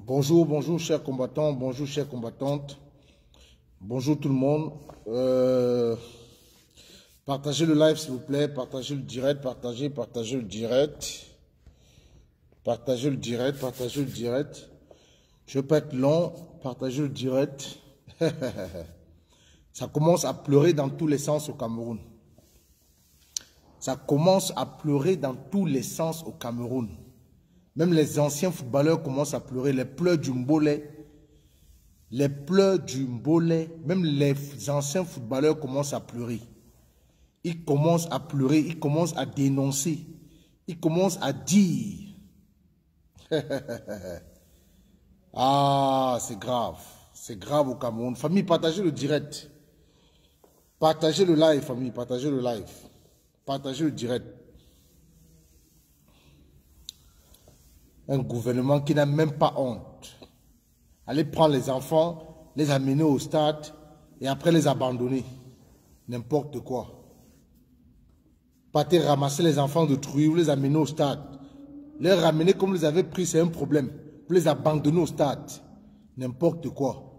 Bonjour, bonjour chers combattants, bonjour chères combattantes, bonjour tout le monde. Partagez le live s'il vous plaît, partagez le direct, partagez le direct. Partagez le direct, partagez le direct. Je ne veux pas être long, partagez le direct. Ça commence à pleurer dans tous les sens au Cameroun. Ça commence à pleurer dans tous les sens au Cameroun. Même les anciens footballeurs commencent à pleurer. Les pleurs du Mbolé. Les pleurs du Mbolé. Même les anciens footballeurs commencent à pleurer. Ils commencent à pleurer. Ils commencent à dénoncer. Ils commencent à dire. Ah, c'est grave. C'est grave au Cameroun. Famille, partagez le direct. Partagez le live, famille. Partagez le live. Partagez le direct. Un gouvernement qui n'a même pas honte. Aller prendre les enfants, les amener au stade et après les abandonner. N'importe quoi. Partez ramasser les enfants de Trouille, vous les amener au stade. Les ramener comme vous les avez pris, c'est un problème. Vous les abandonner au stade. N'importe quoi.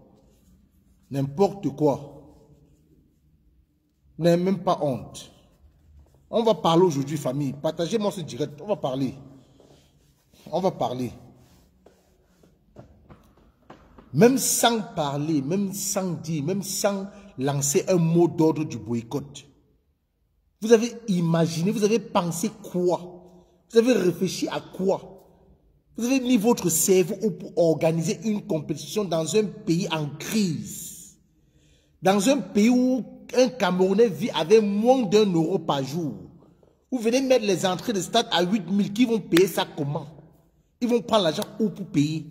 N'importe quoi. N'ayez même pas honte. On va parler aujourd'hui, famille. Partagez-moi ce direct. On va parler. On va parler. Même sans parler, même sans dire, même sans lancer un mot d'ordre du boycott. Vous avez imaginé, vous avez pensé quoi? Vous avez réfléchi à quoi? Vous avez mis votre cerveau pour organiser une compétition dans un pays en crise. Dans un pays où un Camerounais vit avec moins d'€1 par jour. Vous venez mettre les entrées de stade à 8 000, qui vont payer ça comment? Ils vont prendre l'argent où pour payer?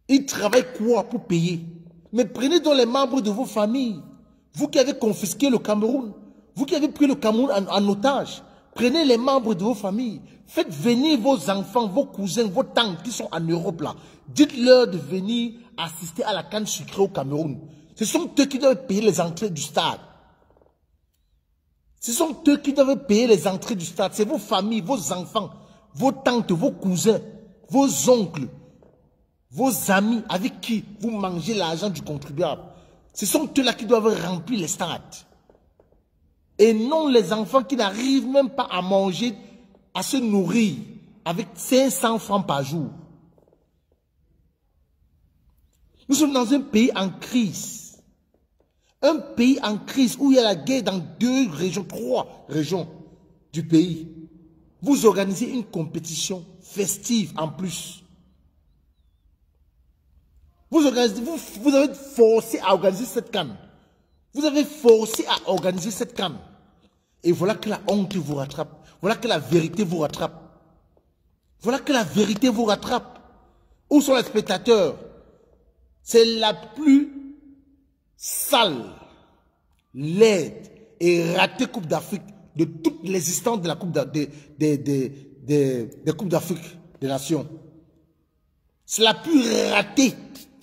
Ils travaillent quoi pour payer? Mais prenez donc les membres de vos familles. Vous qui avez confisqué le Cameroun, vous qui avez pris le Cameroun en otage, prenez les membres de vos familles. Faites venir vos enfants, vos cousins, vos tantes qui sont en Europe là. Dites-leur de venir assister à la canne sucrée au Cameroun. Ce sont eux qui doivent payer les entrées du stade. Ce sont eux qui doivent payer les entrées du stade. C'est vos familles, vos enfants, vos tantes, vos cousins, vos oncles, vos amis avec qui vous mangez l'argent du contribuable. Ce sont eux-là qui doivent remplir les stades. Et non les enfants qui n'arrivent même pas à manger, à se nourrir avec 500 francs par jour. Nous sommes dans un pays en crise. Un pays en crise où il y a la guerre dans 2 régions, 3 régions du pays. Vous organisez une compétition festive en plus. Vous avez forcé à organiser cette canne. Vous avez forcé à organiser cette canne. Et voilà que la honte vous rattrape. Voilà que la vérité vous rattrape. Voilà que la vérité vous rattrape. Où sont les spectateurs? C'est la plus sale, laide et ratée Coupe d'Afrique de toute l'existence de la Coupe des Coupes d'Afrique des Nations. C'est la plus ratée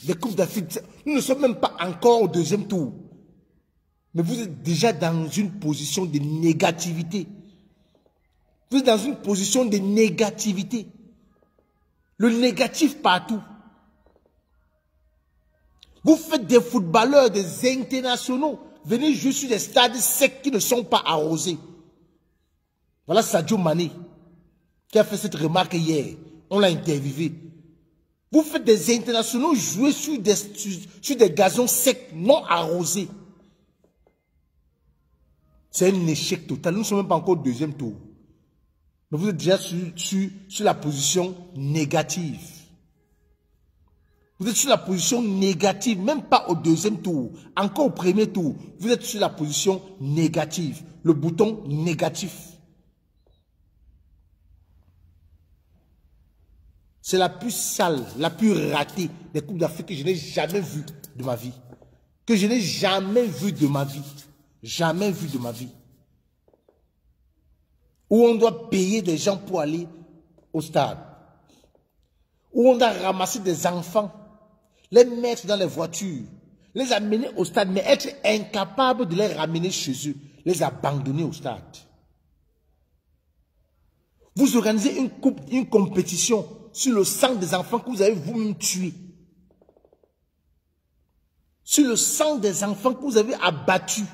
des Coupes d'Afrique. Nous ne sommes même pas encore au 2e tour. Mais vous êtes déjà dans une position de négativité. Vous êtes dans une position de négativité. Le négatif partout. Vous faites des footballeurs, des internationaux, venez jouer sur des stades secs qui ne sont pas arrosés. Voilà Sadio Mané qui a fait cette remarque hier. On l'a interviewé. Vous faites des internationaux jouer sur des gazons secs, non arrosés. C'est un échec total. Nous ne sommes même pas encore au 2e tour. Mais vous êtes déjà sur la position négative. Vous êtes sur la position négative, même pas au 2e tour. Encore au 1er tour, vous êtes sur la position négative. Le bouton négatif. C'est la plus sale, la plus ratée des Coupes d'Afrique que je n'ai jamais vue de ma vie. Que je n'ai jamais vue de ma vie. Jamais vue de ma vie. Où on doit payer des gens pour aller au stade. Où on doit ramasser des enfants, les mettre dans les voitures, les amener au stade, mais être incapable de les ramener chez eux, les abandonner au stade. Vous organisez une compétition sur le sang des enfants que vous avez vous-même tués. Sur le sang des enfants que vous avez abattus.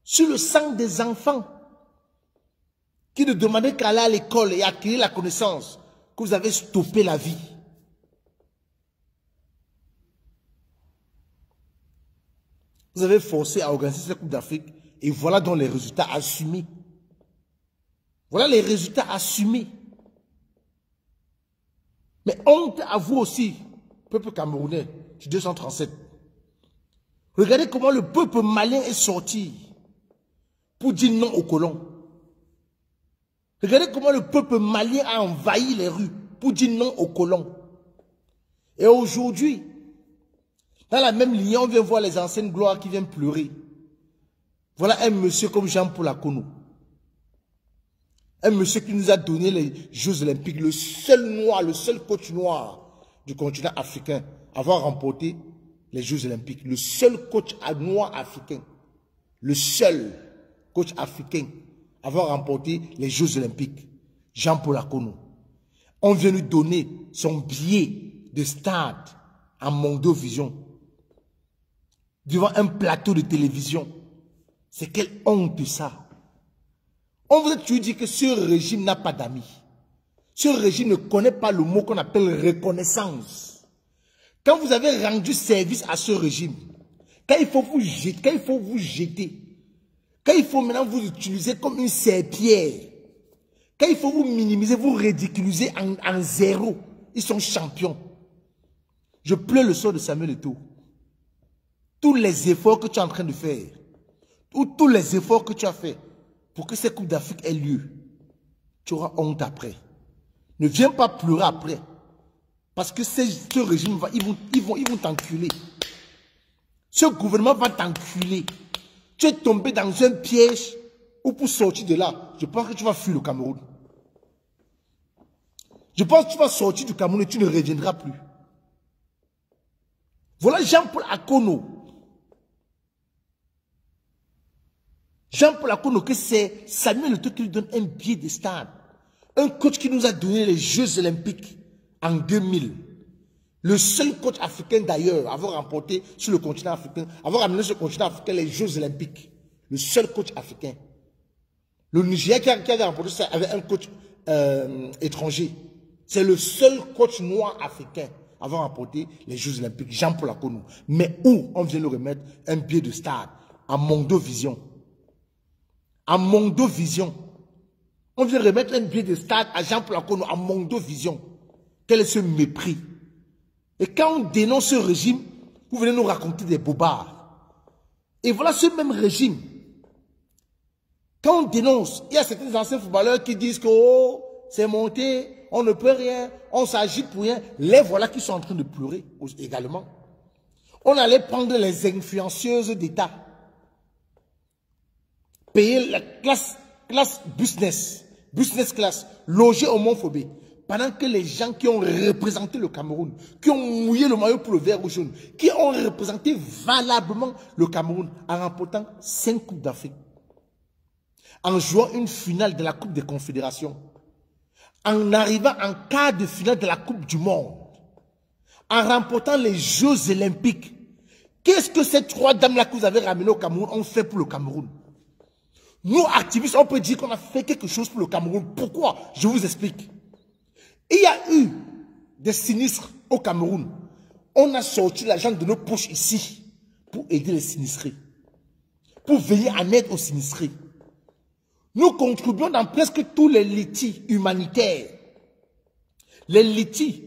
Sur le sang des enfants qui ne demandaient qu'à aller à l'école et acquérir la connaissance, que vous avez stoppé la vie. Vous avez forcé à organiser cette Coupe d'Afrique et voilà donc les résultats assumés. Voilà les résultats assumés. Mais honte à vous aussi, peuple camerounais, du 237. Regardez comment le peuple malien est sorti pour dire non aux colons. Regardez comment le peuple malien a envahi les rues pour dire non aux colons. Et aujourd'hui, dans la même ligne, on vient voir les anciennes gloires qui viennent pleurer. Voilà un monsieur comme Jean-Paul Akono. Un monsieur qui nous a donné les Jeux Olympiques, le seul noir, le seul coach noir du continent africain à avoir remporté les Jeux Olympiques. Le seul coach noir africain. Le seul coach africain à avoir remporté les Jeux Olympiques. Jean-Paul Akono. On vient lui donner son billet de stade en Mondovision. Devant un plateau de télévision. C'est quelle honte ça. On vous a toujours dit que ce régime n'a pas d'amis. Ce régime ne connaît pas le mot qu'on appelle reconnaissance. Quand vous avez rendu service à ce régime, quand il faut vous jeter, quand il faut maintenant vous utiliser comme une serpillère, quand il faut vous minimiser, vous ridiculiser en zéro, ils sont champions. Je pleure le sort de Samuel Eto'o. Tous les efforts que tu es en train de faire, tous les efforts que tu as fait pour que cette Coupe d'Afrique ait lieu, tu auras honte après. Ne viens pas pleurer après. Parce que ce régime, ils vont t'enculer. Ce gouvernement va t'enculer. Tu es tombé dans un piège où pour sortir de là, je pense que tu vas fuir le Cameroun. Je pense que tu vas sortir du Cameroun et tu ne reviendras plus. Voilà Jean-Paul Akono. Jean-Paul Akono, que c'est Samuel Eto'o qui lui donne un billet de stade. Un coach qui nous a donné les Jeux Olympiques en 2000. Le seul coach africain d'ailleurs à avoir remporté sur le continent africain, avoir amené sur le continent africain les Jeux Olympiques. Le seul coach africain. Le Nigeria qui avait remporté ça avait un coach étranger. C'est le seul coach noir africain à avoir remporté les Jeux Olympiques, Jean-Paul Akono. Mais où on vient lui remettre un billet de stade à Mondovision. À Mondovision. On vient remettre un billet de stade à Jean-Paul Akono à Mondovision. Quel est ce mépris? Et quand on dénonce ce régime, vous venez nous raconter des bobards. Et voilà ce même régime. Quand on dénonce, il y a certains anciens footballeurs qui disent que oh, c'est monté, on ne peut rien, on s'agite pour rien. Les voilà qui sont en train de pleurer également. On allait prendre les influenceuses d'État. Payer la classe business class, loger au Mont-Phobé. Pendant que les gens qui ont représenté le Cameroun, qui ont mouillé le maillot pour le vert ou jaune, qui ont représenté valablement le Cameroun en remportant 5 Coupes d'Afrique, en jouant une finale de la Coupe des Confédérations, en arrivant en quart de finale de la Coupe du Monde, en remportant les Jeux Olympiques. Qu'est-ce que ces 3 dames-là que vous avez ramenées au Cameroun ont fait pour le Cameroun? Nous, activistes, on peut dire qu'on a fait quelque chose pour le Cameroun. Pourquoi? Je vous explique. Il y a eu des sinistres au Cameroun. On a sorti l'argent de nos poches ici pour aider les sinistrés. Pour venir en aide aux sinistrés. Nous contribuons dans presque tous les litiges humanitaires. Les litiges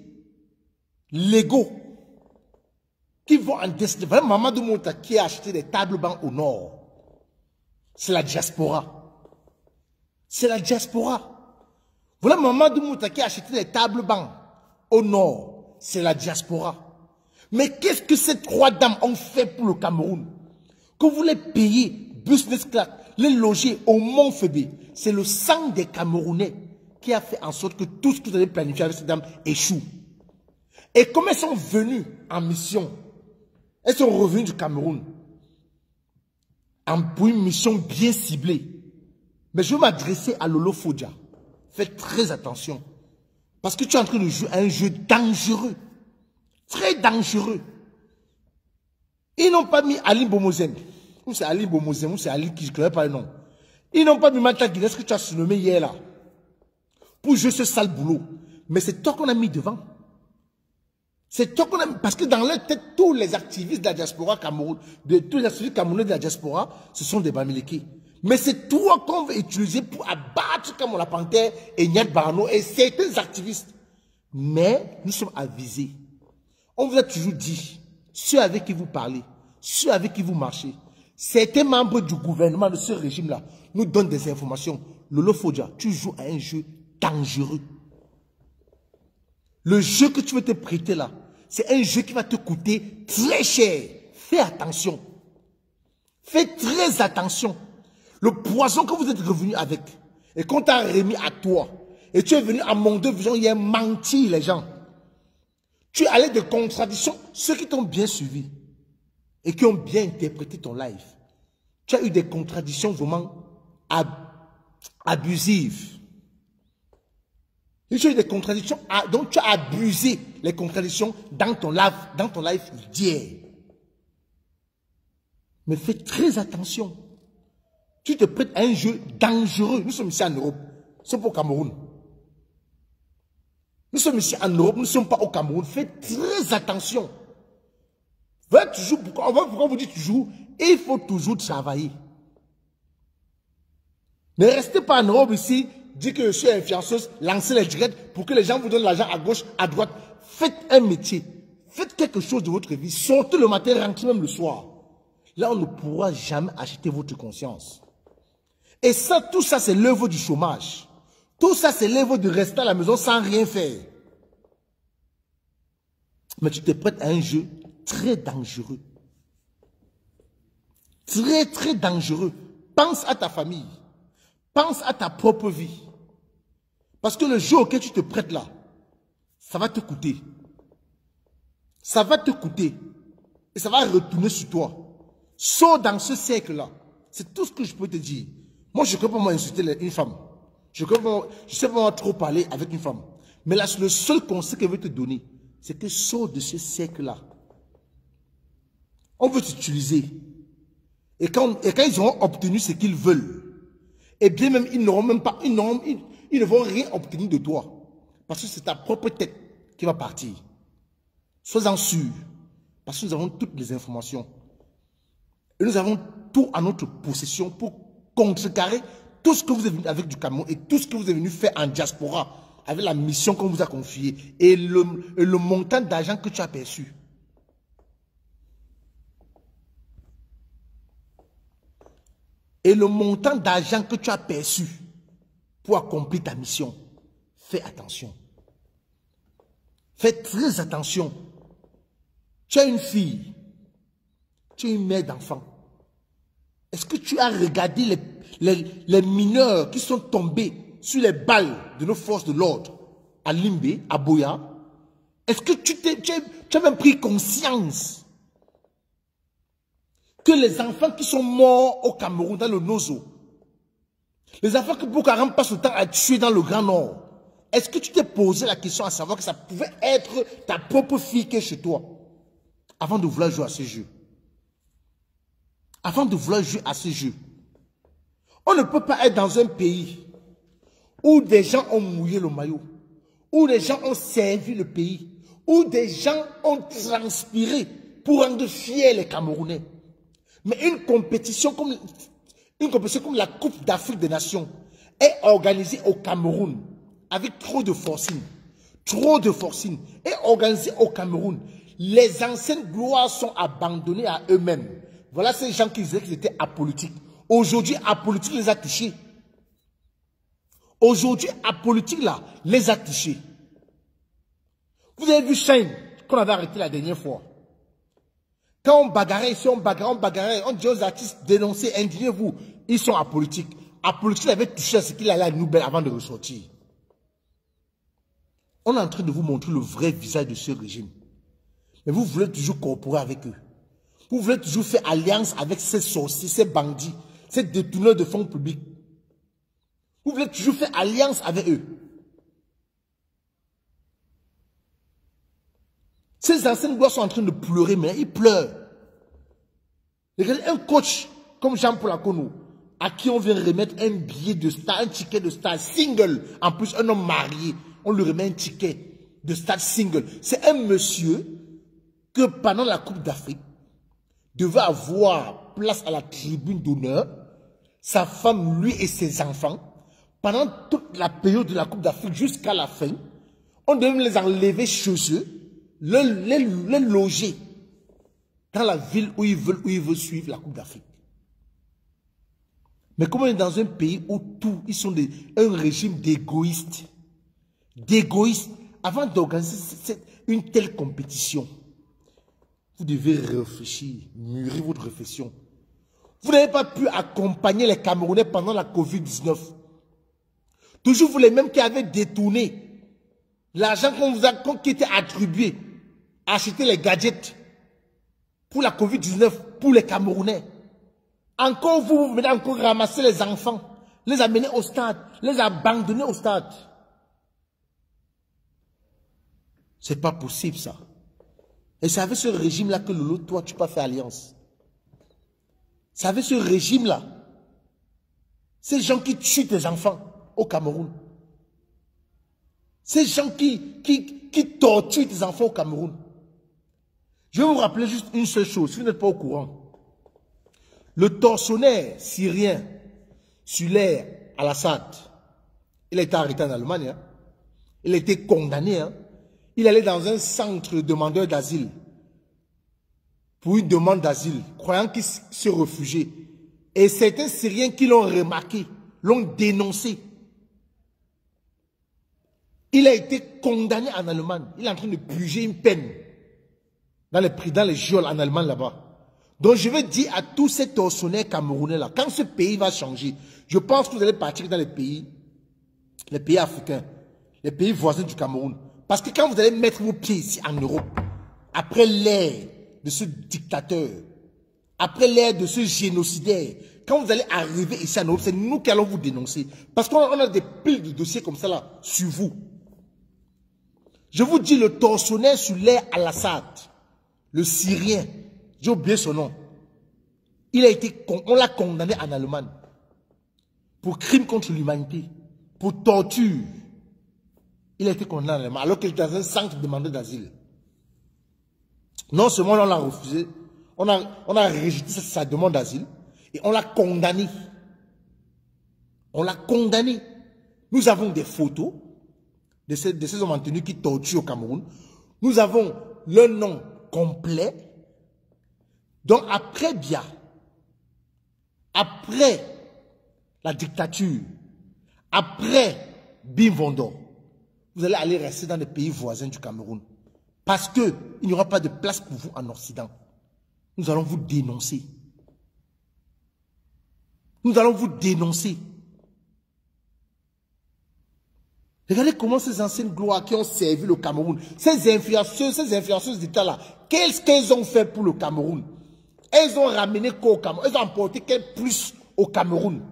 légaux qui vont en destin. Vraiment, Mamadou Mouta qui a acheté des tables bancs au nord. C'est la diaspora. C'est la diaspora. Voilà Mamadou Mouta qui a acheté des tables bancs au nord. C'est la diaspora. Mais qu'est-ce que ces 3 dames ont fait pour le Cameroun? Que vous les payez, business class, les loger au Mont-Phobé. C'est le sang des Camerounais qui a fait en sorte que tout ce que vous avez planifié avec ces dames échoue. Et comme elles sont venues en mission, elles sont revenues du Cameroun pour une mission bien ciblée. Mais je vais m'adresser à Lolo Fodja. Faites très attention. Parce que tu es en train de jouer à un jeu dangereux. Très dangereux. Ils n'ont pas mis Ali Bomozen. Ou c'est Ali Bomozen, ou c'est Ali qui ne connais pas le nom. Ils n'ont pas mis Mata Guinness que tu as surnommé hier là. Pour jouer ce sale boulot. Mais c'est toi qu'on a mis devant. C'est toi qu'on a mis. Parce que dans leur tête, tous les activistes de la diaspora Cameroun, tous les activistes camerounais de la diaspora, ce sont des Bamileke. Mais c'est toi qu'on veut utiliser pour abattre comme la Panthère et Niad Barano et certains activistes. Mais nous sommes avisés. On vous a toujours dit, ceux avec qui vous parlez, ceux avec qui vous marchez, certains membres du gouvernement de ce régime-là nous donnent des informations. Lolo Fodja, tu joues à un jeu dangereux. Le jeu que tu veux te prêter là, c'est un jeu qui va te coûter très cher. Fais attention. Fais très attention. Le poison que vous êtes revenu avec, et qu'on t'a remis à toi, et tu es venu à mon deux vision, il y a menti les gens. Tu es allé de contradictions, ceux qui t'ont bien suivi, et qui ont bien interprété ton live. Tu as eu des contradictions vraiment abusives. Tu as eu des contradictions, donc tu as abusé les contradictions dans ton live d'hier. Mais fais très attention. Tu te prêtes à un jeu dangereux. Nous sommes ici en Europe. C'est pas au Cameroun. Nous sommes ici en Europe. Nous ne sommes pas au Cameroun. Faites très attention. Pourquoi vous dites toujours, il faut toujours travailler. Ne restez pas en Europe ici, dites que je suis influenceuse, lancez les directs pour que les gens vous donnent l'argent à gauche, à droite. Faites un métier. Faites quelque chose de votre vie. Sortez le matin, rentrez même le soir. Là, on ne pourra jamais acheter votre conscience. Et ça, tout ça, c'est l'œuvre du chômage. Tout ça, c'est l'œuvre de rester à la maison sans rien faire. Mais tu te prêtes à un jeu très dangereux. Très, très dangereux. Pense à ta famille. Pense à ta propre vie. Parce que le jeu auquel tu te prêtes là, ça va te coûter. Ça va te coûter. Et ça va retourner sur toi. Sors dans ce cercle-là. C'est tout ce que je peux te dire. Moi, je ne peux pas m'insulter une femme. Je ne sais pas trop parler avec une femme. Mais là, le seul conseil que je veux te donner, c'est que sors de ce cercle-là. On veut t'utiliser. Et quand ils auront obtenu ce qu'ils veulent, et bien même, ils ne vont rien obtenir de toi. Parce que c'est ta propre tête qui va partir. Sois-en sûr. Parce que nous avons toutes les informations. Et nous avons tout à notre possession pour contrecarrer tout ce que vous êtes venu avec du Cameroun et tout ce que vous êtes venu faire en diaspora avec la mission qu'on vous a confiée et le montant d'argent que tu as perçu. Et le montant d'argent que tu as perçu pour accomplir ta mission. Fais attention. Fais très attention. Tu as une fille. Tu es une mère d'enfant. Est-ce que tu as regardé les mineurs qui sont tombés sur les balles de nos forces de l'ordre à Limbe, à Boya? Est-ce que tu as même pris conscience que les enfants qui sont morts au Cameroun, dans le Nozo, les enfants que Boko Haram passe le temps à tuer dans le Grand Nord, est-ce que tu t'es posé la question à savoir que ça pouvait être ta propre fille qui est chez toi avant de vouloir jouer à ce jeu? Avant de vouloir jouer à ce jeu. On ne peut pas être dans un pays où des gens ont mouillé le maillot, où des gens ont servi le pays, où des gens ont transpiré pour rendre fiers les Camerounais. Mais une compétition comme la Coupe d'Afrique des Nations est organisée au Cameroun avec trop de forcing. Est organisée au Cameroun. Les anciennes gloires sont abandonnées à eux-mêmes. Voilà ces gens qui disaient qu'ils étaient apolitiques. Aujourd'hui, apolitique les a touchés. Aujourd'hui, apolitique là, les a touchés. Vous avez vu Shine, qu'on avait arrêté la dernière fois. Quand on bagarrait ici, on bagarrait, on disait aux artistes, dénoncez, indignez-vous. Ils sont apolitiques. Apolitique avait touché à ce qu'il allait à Nouvelle avant de ressortir. On est en train de vous montrer le vrai visage de ce régime. Mais vous voulez toujours coopérer avec eux. Vous voulez toujours faire alliance avec ces sorciers, ces bandits, ces détourneurs de fonds publics. Vous voulez toujours faire alliance avec eux. Ces anciennes gloires sont en train de pleurer, mais ils pleurent. Regardez, un coach comme Jean-Paul Akono, à qui on vient remettre un billet de star, un ticket de star single, en plus un homme marié, on lui remet un ticket de star single. C'est un monsieur que pendant la Coupe d'Afrique, devait avoir place à la tribune d'honneur, sa femme, lui et ses enfants, pendant toute la période de la Coupe d'Afrique jusqu'à la fin, on devait les enlever chez eux, les loger dans la ville où ils veulent suivre la Coupe d'Afrique. Mais comme on est dans un pays où tout, ils sont un régime d'égoïstes. D'égoïstes. Avant d'organiser une telle compétition, vous devez réfléchir, mûrir votre réflexion. Vous n'avez pas pu accompagner les Camerounais pendant la Covid-19. Toujours vous les mêmes qui avaient détourné l'argent qui était attribué à acheter les gadgets pour la Covid-19 pour les Camerounais. Encore vous venez encore ramasser les enfants, les amener au stade, les abandonner au stade. C'est pas possible ça. Et c'est avec ce régime-là que Lolo, toi, tu peux faire alliance. C'est avec ce régime-là. Ces gens qui tuent tes enfants au Cameroun. Ces gens qui torturent tes enfants au Cameroun. Je vais vous rappeler juste une seule chose, si vous n'êtes pas au courant. Le tortionnaire syrien, Süler al-Assad, il a été arrêté en Allemagne. Hein. Il a été condamné. Hein. Il allait dans un centre de demandeurs d'asile pour une demande d'asile, croyant qu'il se réfugiait. Et certains Syriens qui l'ont remarqué, l'ont dénoncé. Il a été condamné en Allemagne. Il est en train de purger une peine dans les geôles en Allemagne là-bas. Donc je veux dire à tous ces tortionnaires camerounais là, quand ce pays va changer, je pense que vous allez partir dans les pays africains, les pays voisins du Cameroun. Parce que quand vous allez mettre vos pieds ici en Europe, après l'ère de ce dictateur, après l'ère de ce génocidaire, quand vous allez arriver ici en Europe, c'est nous qui allons vous dénoncer. Parce qu'on a des piles de dossiers comme ça là, sur vous. Je vous dis, le tortionnaire Süler al-Assad, le Syrien, j'ai oublié son nom, on l'a condamné en Allemagne pour crime contre l'humanité, pour torture. Il a été condamné en Allemagne alors qu'il était dans un centre de demandeur d'asile. Non seulement on l'a refusé, on a rejeté sa demande d'asile et on l'a condamné. On l'a condamné. Nous avons des photos de ces hommes en tenue qui torturent au Cameroun. Nous avons leur nom complet. Donc après Bia, après la dictature, après Bimvondo, vous allez aller rester dans les pays voisins du Cameroun. Parce qu'il n'y aura pas de place pour vous en Occident. Nous allons vous dénoncer. Nous allons vous dénoncer. Regardez comment ces anciennes gloires qui ont servi le Cameroun, ces influenceuses d'État-là, qu'est-ce qu'elles ont fait pour le Cameroun? Elles ont ramené quoi au Cameroun? Elles ont emporté quel plus au Cameroun?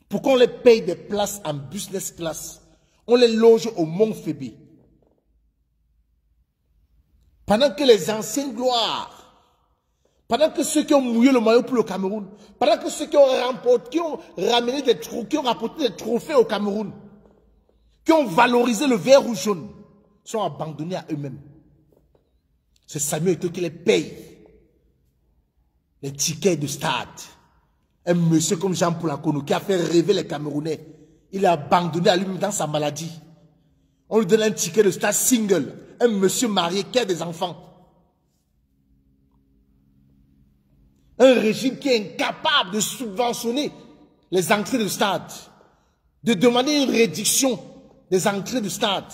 Pour qu'on les paye des places en business class. On les loge au Mont Phébé. Pendant que les anciennes gloires, pendant que ceux qui ont mouillé le maillot pour le Cameroun, pendant que ceux qui ont ramené qui ont rapporté des trophées au Cameroun, qui ont valorisé le vert ou jaune, sont abandonnés à eux-mêmes. C'est Samuel Eto'o qui les paye. Les tickets de stade. Un monsieur comme Jean-Paul Akono qui a fait rêver les Camerounais. Il est abandonné à lui-même dans sa maladie. On lui donne un ticket de stade single. Un monsieur marié qui a des enfants. Un régime qui est incapable de subventionner les entrées de stade. De demander une réduction des entrées de stade.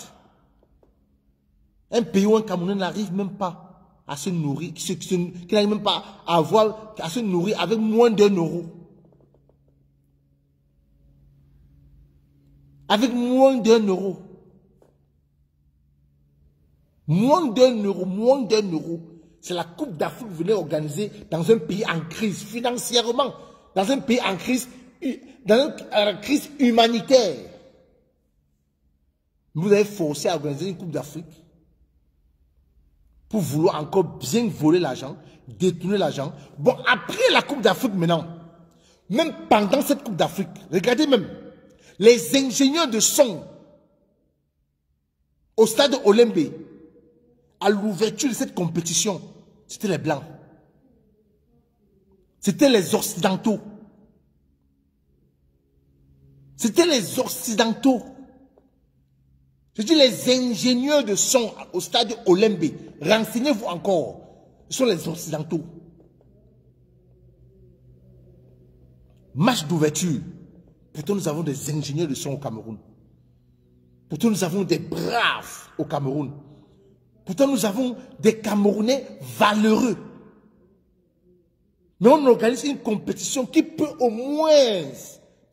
Un pays où un Camerounais n'arrive même pas à se nourrir, qui n'arrive même pas à se nourrir avec moins d'1 euro. Avec moins d'1 euro. Moins d'1 euro. C'est la Coupe d'Afrique que vous venez organiser dans un pays en crise financièrement, dans un pays en crise, dans une crise humanitaire. Vous avez forcé à organiser une Coupe d'Afrique pour vouloir encore bien voler l'argent, détourner l'argent. Bon, après la Coupe d'Afrique maintenant, même pendant cette Coupe d'Afrique, regardez même, les ingénieurs de son au stade Olembe, à l'ouverture de cette compétition, c'était les Blancs. C'était les Occidentaux. C'était les Occidentaux. Je dis les ingénieurs de son au stade Olembe. Renseignez-vous encore. Ce sont les Occidentaux. Match d'ouverture. Pourtant, nous avons des ingénieurs de son au Cameroun. Pourtant, nous avons des braves au Cameroun. Pourtant, nous avons des Camerounais valeureux. Mais on organise une compétition qui peut au moins,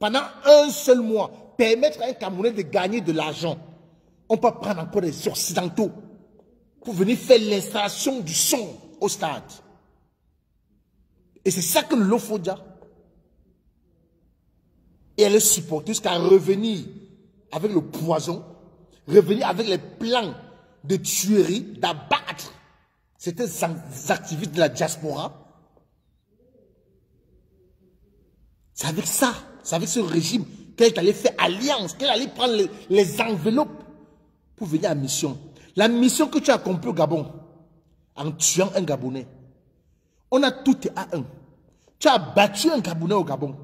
pendant un seul mois, permettre à un Camerounais de gagner de l'argent. On peut prendre encore des Occidentaux pour venir faire l'installation du son au stade. Et c'est ça que le Lofodja et elle est supportée jusqu'à revenir avec le poison, revenir avec les plans de tuerie, d'abattre certains activistes de la diaspora. C'est avec ça, c'est avec ce régime qu'elle est allée faire alliance, qu'elle est allée prendre les enveloppes pour venir à mission. La mission que tu as accomplie au Gabon, en tuant un Gabonais, on a tout à un. Tu as battu un Gabonais au Gabon,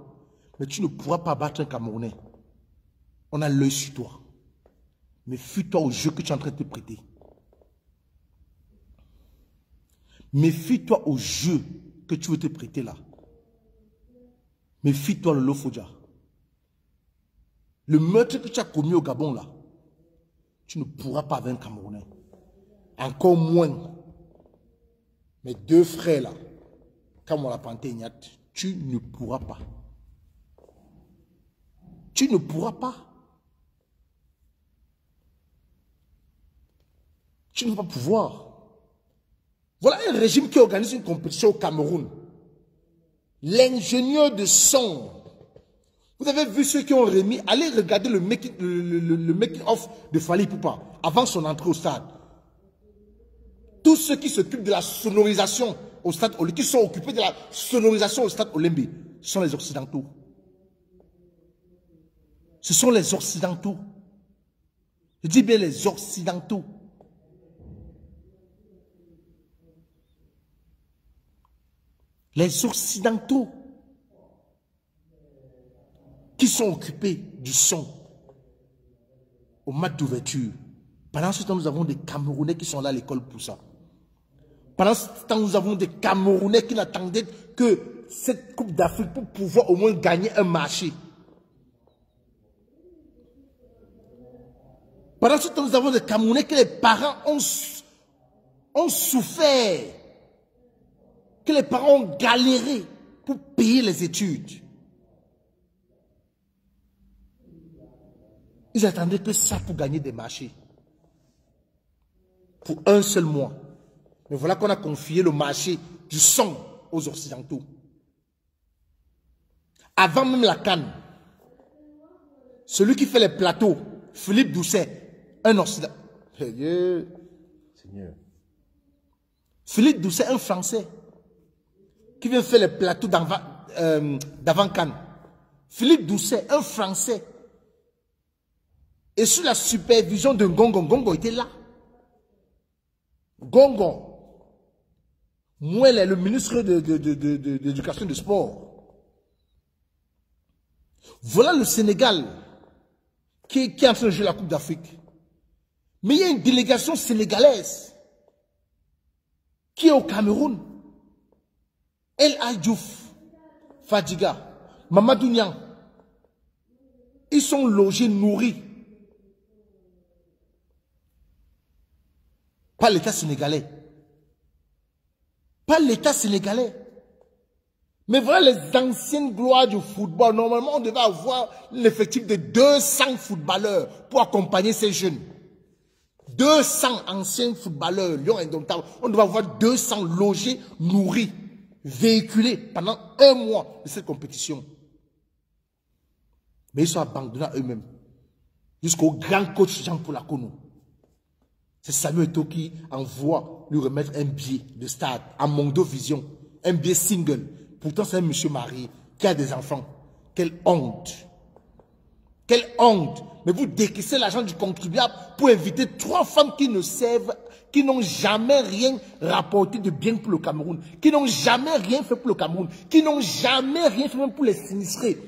mais tu ne pourras pas battre un Camerounais. On a l'œil sur toi. Mais fuis-toi au jeu que tu es en train de te prêter. Méfie-toi au jeu que tu veux te prêter là. Méfie-toi le Lofodja. Le meurtre que tu as commis au Gabon là, tu ne pourras pas avec un Camerounais. Encore moins. Mes deux frères là, comme on l'a panté, tu ne pourras pas. Tu ne pourras pas. Tu ne vas pas pouvoir. Voilà un régime qui organise une compétition au Cameroun. L'ingénieur de son. Vous avez vu ceux qui ont remis. Allez regarder le making-of de Fally Ipupa avant son entrée au stade. Tous ceux qui s'occupent de la sonorisation au stade Olembe, qui sont occupés de la sonorisation au stade Olembe, ce sont les Occidentaux. Ce sont les Occidentaux. Je dis bien les Occidentaux. Les Occidentaux qui sont occupés du son au match d'ouverture. Pendant ce temps, nous avons des Camerounais qui sont là à l'école pour ça. Pendant ce temps, nous avons des Camerounais qui n'attendaient que cette Coupe d'Afrique pour pouvoir au moins gagner un marché. Pendant ce temps, nous avons des Camerounais que les parents ont souffert, que les parents ont galéré pour payer les études. Ils attendaient que ça pour gagner des marchés. Pour un seul mois. Mais voilà qu'on a confié le marché du son aux Occidentaux. Avant même la CAN, celui qui fait les plateaux, Philippe Doucet, un Occidental. Seigneur. Philippe Doucet, un Français, qui vient faire les plateaux d'avant CAN. Philippe Doucet, un Français. Et sous la supervision de Ngongo, Ngongo était là. Ngongo, Mouel est le ministre de l'Éducation et du Sport. Voilà le Sénégal qui est en train de jouer la Coupe d'Afrique. Mais il y a une délégation sénégalaise qui est au Cameroun. El Hadjouf, Fadiga, Mamadou Niang. Ils sont logés, nourris par l'État sénégalais. Pas l'État sénégalais. Mais voilà les anciennes gloires du football. Normalement, on devait avoir l'effectif de 200 footballeurs pour accompagner ces jeunes. 200 anciens footballeurs, Lyon Indomptable. On devait avoir 200 logés, nourris, véhiculés pendant un mois de cette compétition. Mais ils sont abandonnés à eux-mêmes. Jusqu'au grand coach Jean-Paul Akono. C'est Samuel Eto'o qui envoie lui remettre un billet de stade à Mondovision, un billet single. Pourtant, c'est un monsieur marié qui a des enfants. Quelle honte! Quelle honte! Mais vous décaissez l'argent du contribuable pour inviter 3 femmes qui ne servent, qui n'ont jamais rien rapporté de bien pour le Cameroun, qui n'ont jamais rien fait pour le Cameroun, qui n'ont jamais rien fait même pour les sinistrés,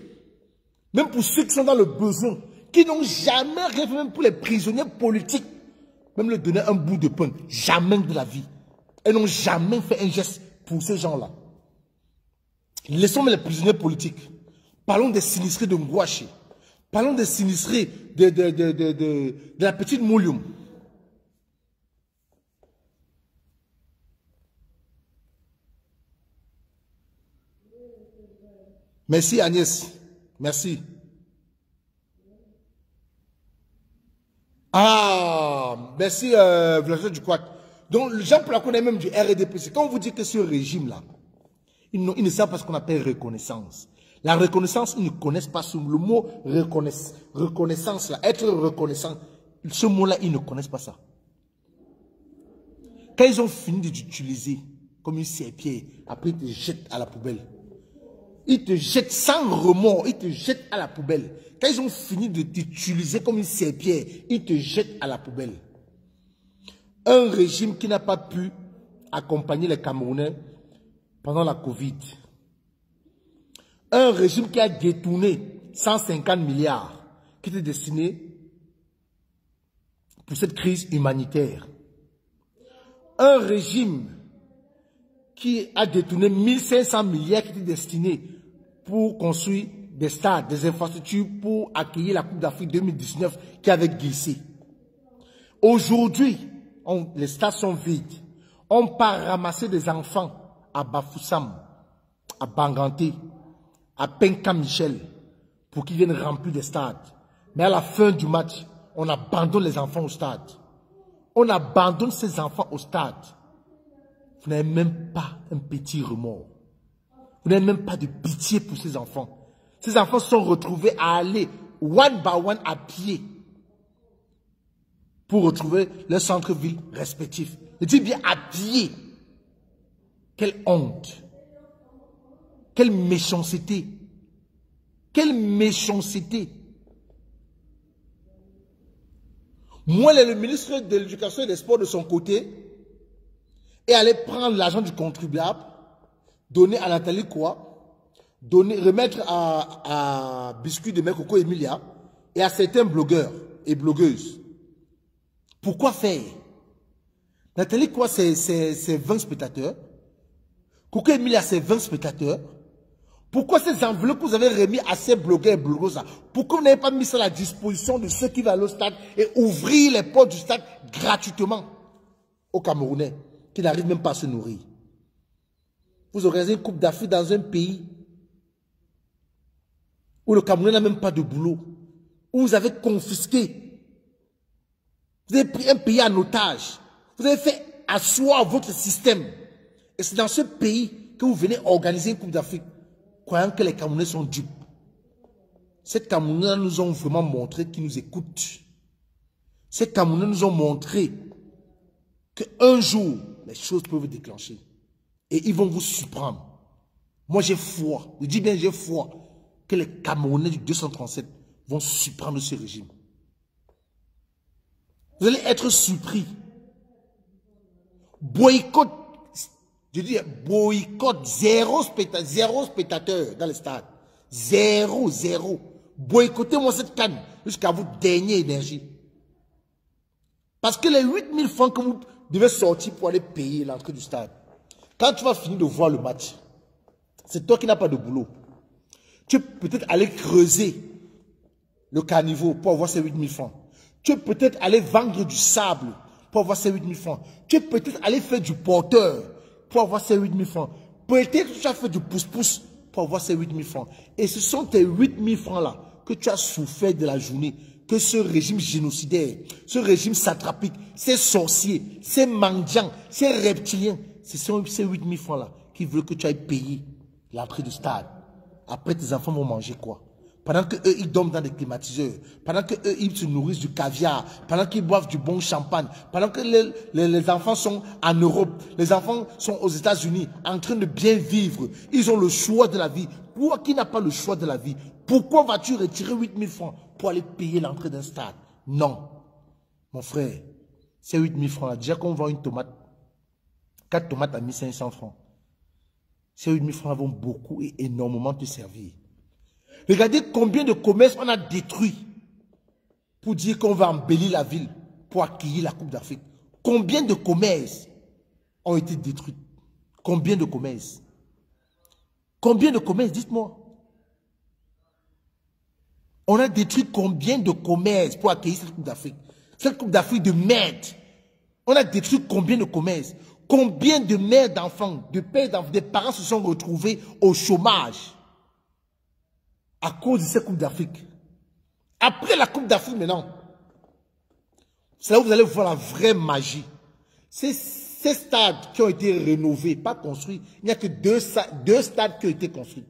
même pour ceux qui sont dans le besoin, qui n'ont jamais rien fait même pour les prisonniers politiques. Même leur donner un bout de pain, jamais de la vie. Elles n'ont jamais fait un geste pour ces gens-là. Laissons les prisonniers politiques. Parlons des sinistrés de Ngouaché. Parlons des sinistrés de la petite Moulium. Merci Agnès. Merci. Ah, merci Vladimir Duquat. Donc, les gens pour la connaître même du RDPC. Quand on vous dit que ce régime-là, ils ne savent pas ce qu'on appelle reconnaissance. La reconnaissance, ils ne connaissent pas le mot reconnaissance, là, être reconnaissant. Ce mot-là, ils ne connaissent pas ça. Quand ils ont fini d'utiliser comme une serpillère, après ils te jettent à la poubelle. Ils te jettent sans remords, ils te jettent à la poubelle. Quand ils ont fini de t'utiliser comme une serpillère, ils te jettent à la poubelle. Un régime qui n'a pas pu accompagner les Camerounais pendant la Covid. Un régime qui a détourné 150 milliards qui étaient destinés pour cette crise humanitaire. Un régime qui a détourné 1500 milliards qui étaient destinés pour construire des stades, des infrastructures pour accueillir la Coupe d'Afrique 2019 qui avait glissé. Aujourd'hui, les stades sont vides. On part ramasser des enfants à Bafoussam, à Banganté, à Penka-Michel pour qu'ils viennent remplir des stades. Mais à la fin du match, on abandonne les enfants au stade. On abandonne ces enfants au stade. Vous n'avez même pas un petit remords. Vous n'avez même pas de pitié pour ces enfants. Ces enfants sont retrouvés à aller one by one à pied pour retrouver leur centre-ville respectif. Je dis bien à pied. Quelle honte. Quelle méchanceté. Quelle méchanceté. Moi, le ministre de l'Éducation et des Sports de son côté est allé prendre l'argent du contribuable, donner à Nathalie Koua, remettre à Biscuit de Mekoko Emilia et à certains blogueurs et blogueuses. Pourquoi faire? Nathalie Koua, c'est 20 spectateurs. Koko Emilia, c'est 20 spectateurs. Pourquoi ces enveloppes que vous avez remis à ces blogueurs et blogueuses, pourquoi vous n'avez pas mis ça à la disposition de ceux qui vont aller au stade et ouvrir les portes du stade gratuitement aux Camerounais qui n'arrivent même pas à se nourrir? Vous organisez une Coupe d'Afrique dans un pays où le Camerounais n'a même pas de boulot, où vous avez confisqué, vous avez pris un pays en otage, vous avez fait asseoir votre système. Et c'est dans ce pays que vous venez organiser une Coupe d'Afrique, croyant que les Camerounais sont dupes. Ces Camerounais nous ont vraiment montré qu'ils nous écoutent. Ces Camerounais nous ont montré qu'un jour, les choses peuvent déclencher. Et ils vont vous surprendre. Moi, j'ai foi. Je dis bien, j'ai foi que les Camerounais du 237 vont surprendre ce régime. Vous allez être surpris. Boycott. Je dis boycott. Zéro spectateur dans le stade. Zéro. Boycottez-moi cette canne jusqu'à votre dernière énergie. Parce que les 8000 francs que vous devez sortir pour aller payer l'entrée du stade, quand tu vas finir de voir le match, c'est toi qui n'as pas de boulot. Tu peux peut-être aller creuser le caniveau pour avoir ces 8000 francs. Tu peux peut-être aller vendre du sable pour avoir ces 8000 francs. Tu peux peut-être aller faire du porteur pour avoir ces 8000 francs. Peut-être que tu as fait du pouce-pouce pour avoir ces 8000 francs. Et ce sont tes 8000 francs-là que tu as souffert de la journée, que ce régime génocidaire, ce régime satrapique, ces sorciers, ces mendiants, ces reptiliens, ce sont ces 8000 francs-là qui veulent que tu ailles payer l'entrée du stade. Après, tes enfants vont manger quoi? Pendant qu'eux, ils dorment dans des climatiseurs. Pendant qu'eux, ils se nourrissent du caviar. Pendant qu'ils boivent du bon champagne. Pendant que les enfants sont en Europe. Les enfants sont aux États-Unis en train de bien vivre. Ils ont le choix de la vie. Toi qui n'as pas le choix de la vie, pourquoi vas-tu retirer 8 000 francs pour aller payer l'entrée d'un stade? Non. Mon frère, ces 8 000 francs là, déjà qu'on vend une tomate, 4 tomates à 1 500 francs. Ces 8 000 francs vont beaucoup et énormément te servir. Regardez combien de commerces on a détruits pour dire qu'on va embellir la ville pour accueillir la Coupe d'Afrique. Combien de commerces ont été détruits? Combien de commerces? Combien de commerces, dites-moi? On a détruit combien de commerces pour accueillir cette Coupe d'Afrique? Cette Coupe d'Afrique de merde. On a détruit combien de commerces? Combien de mères d'enfants, de pères d'enfants, des parents se sont retrouvés au chômage à cause de cette Coupe d'Afrique? Après la Coupe d'Afrique maintenant, c'est là où vous allez voir la vraie magie. Ces stades qui ont été rénovés, pas construits, il n'y a que deux stades qui ont été construits.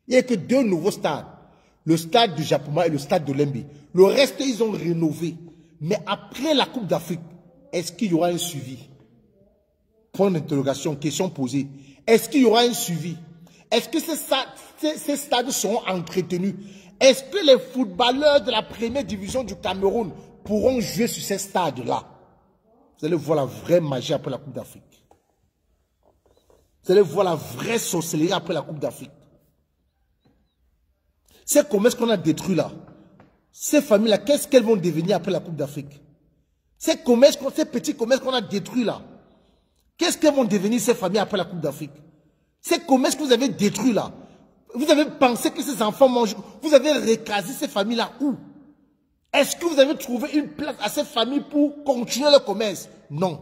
Il n'y a que 2 nouveaux stades. Le stade du Japoma et le stade de Lembe. Le reste, ils ont rénové. Mais après la Coupe d'Afrique, est-ce qu'il y aura un suivi? Point d'interrogation, question posée. Est-ce qu'il y aura un suivi? Est-ce que ces stades seront entretenus? Est-ce que les footballeurs de la première division du Cameroun pourront jouer sur ces stades-là? Vous allez voir la vraie magie après la Coupe d'Afrique. Vous allez voir la vraie sorcellerie après la Coupe d'Afrique. Ces commerces qu'on a détruits là, ces familles-là, qu'est-ce qu'elles vont devenir après la Coupe d'Afrique? Ces petits commerces qu'on a détruits là, qu'est-ce qu'elles vont devenir ces familles après la Coupe d'Afrique? Ces commerces que vous avez détruits là, vous avez pensé que ces enfants mangent, vous avez recasé ces familles-là où? Est-ce que vous avez trouvé une place à ces familles pour continuer le commerce? Non.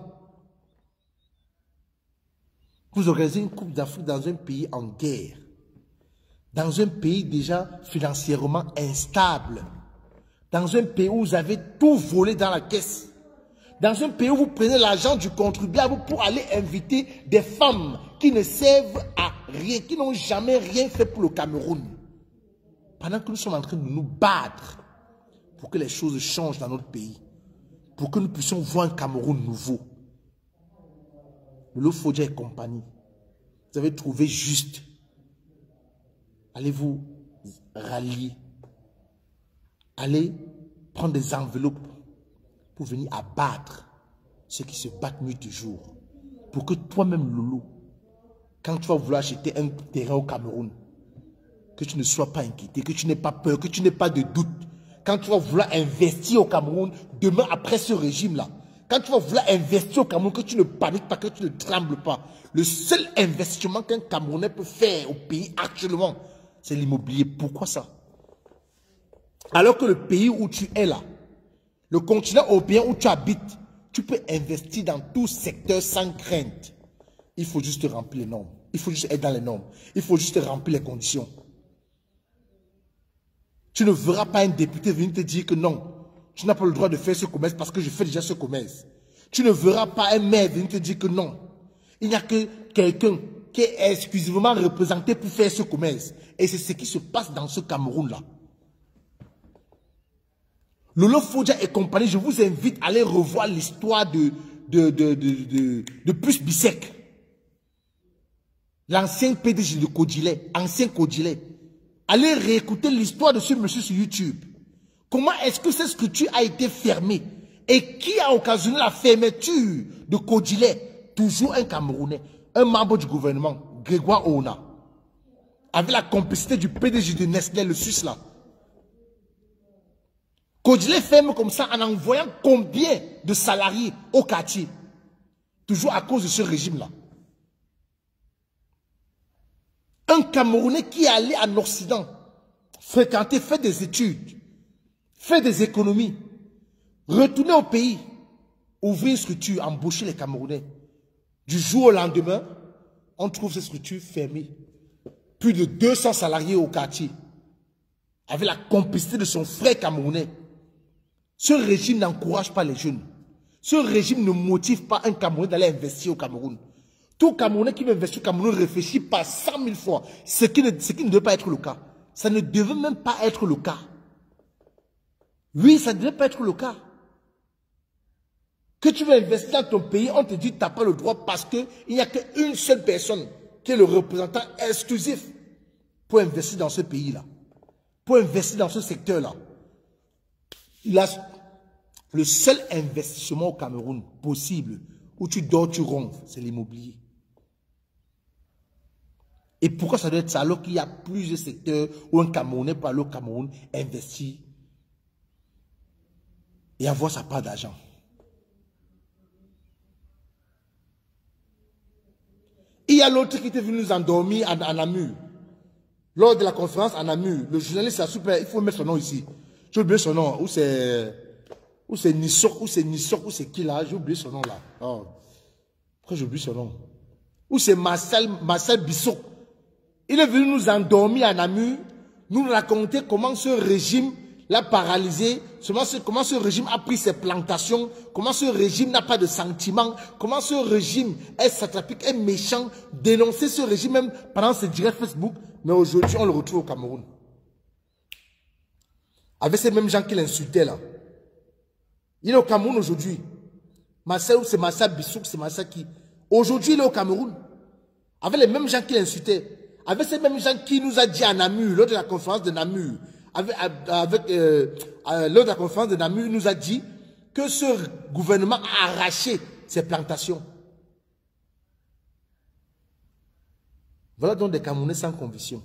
Vous organisez une Coupe d'Afrique dans un pays en guerre. Dans un pays déjà financièrement instable. Dans un pays où vous avez tout volé dans la caisse. Dans un pays où vous prenez l'argent du contribuable pour aller inviter des femmes qui ne servent à rien, qui n'ont jamais rien fait pour le Cameroun. Pendant que nous sommes en train de nous battre pour que les choses changent dans notre pays. Pour que nous puissions voir un Cameroun nouveau. Le Lofodja et compagnie. Vous avez trouvé juste. Allez vous rallier. Allez prendre des enveloppes pour venir abattre ceux qui se battent nuit et jour. Pour que toi-même, Lolo, quand tu vas vouloir acheter un terrain au Cameroun, que tu ne sois pas inquiété, que tu n'aies pas peur, que tu n'aies pas de doute. Quand tu vas vouloir investir au Cameroun, demain après ce régime-là, quand tu vas vouloir investir au Cameroun, que tu ne paniques pas, que tu ne trembles pas. Le seul investissement qu'un Camerounais peut faire au pays actuellement, c'est l'immobilier. Pourquoi ça? Alors que le pays où tu es là, le continent européen où tu habites, tu peux investir dans tout secteur sans crainte. Il faut juste remplir les normes. Il faut juste être dans les normes. Il faut juste remplir les conditions. Tu ne verras pas un député venir te dire que non, tu n'as pas le droit de faire ce commerce parce que je fais déjà ce commerce. Tu ne verras pas un maire venir te dire que non. Il n'y a que quelqu'un qui est exclusivement représenté pour faire ce commerce. Et c'est ce qui se passe dans ce Cameroun-là. Lolo Fodja et compagnie, je vous invite à aller revoir l'histoire de Puce Bissek. L'ancien PDG de Kodjilé, ancien Kodjilé. Allez réécouter l'histoire de ce monsieur sur YouTube. Comment est-ce que cette structure a été fermée? Et qui a occasionné la fermeture de Kodjilé? Toujours un Camerounais, un membre du gouvernement, Grégoire Ouna. Avec la complicité du PDG de Nestlé, le Suisse là. Kodjilé ferme comme ça en envoyant combien de salariés au quartier? Toujours à cause de ce régime-là. Un Camerounais qui est allé en Occident, fréquenter, faire des études, faire des économies, retourner au pays, ouvrir une structure, embaucher les Camerounais. Du jour au lendemain, on trouve cette structure fermée. Plus de 200 salariés au quartier, avec la complicité de son frère camerounais. Ce régime n'encourage pas les jeunes. Ce régime ne motive pas un Camerounais d'aller investir au Cameroun. Tout Camerounais qui veut investir au Cameroun réfléchit pas 100 000 fois, ce qui ne doit pas être le cas. Ça ne devait même pas être le cas. Oui, ça ne devait pas être le cas. Que tu veux investir dans ton pays, on te dit que tu n'as pas le droit parce qu'il n'y a qu'une seule personne qui est le représentant exclusif pour investir dans ce pays-là, pour investir dans ce secteur-là. Le seul investissement au Cameroun possible où tu dors, tu ronfles, c'est l'immobilier. Et pourquoi ça doit être ça alors qu'il y a plusieurs secteurs où un Camerounais peut aller au Cameroun investir et avoir sa part d'argent? Il y a l'autre qui était venu nous endormir à Namur. Lors de la conférence à Namur, le journaliste a super, il faut mettre son nom ici. J'ai oublié son nom, ou c'est Nissok, ou c'est qui là, j'ai oublié son nom là. Oh. Pourquoi j'ai oublié son nom? Ou c'est Marcel Bissot. Il est venu nous endormir à Namur, nous raconter comment ce régime l'a paralysé, comment ce régime a pris ses plantations, comment ce régime n'a pas de sentiments, comment ce régime est satrapique, est méchant, dénoncer ce régime même pendant ses directs Facebook, mais aujourd'hui on le retrouve au Cameroun. Avec ces mêmes gens qui l'insultaient là. Il est au Cameroun aujourd'hui. C'est Marcel Bissou, c'est Marcel qui. Aujourd'hui il est au Cameroun. Avec les mêmes gens qui l'insultaient. Avec ces mêmes gens qui nous a dit à Namur, lors de la conférence de Namur, lors de la conférence de Namur, il nous a dit que ce gouvernement a arraché ses plantations. Voilà donc des Camerounais sans conviction.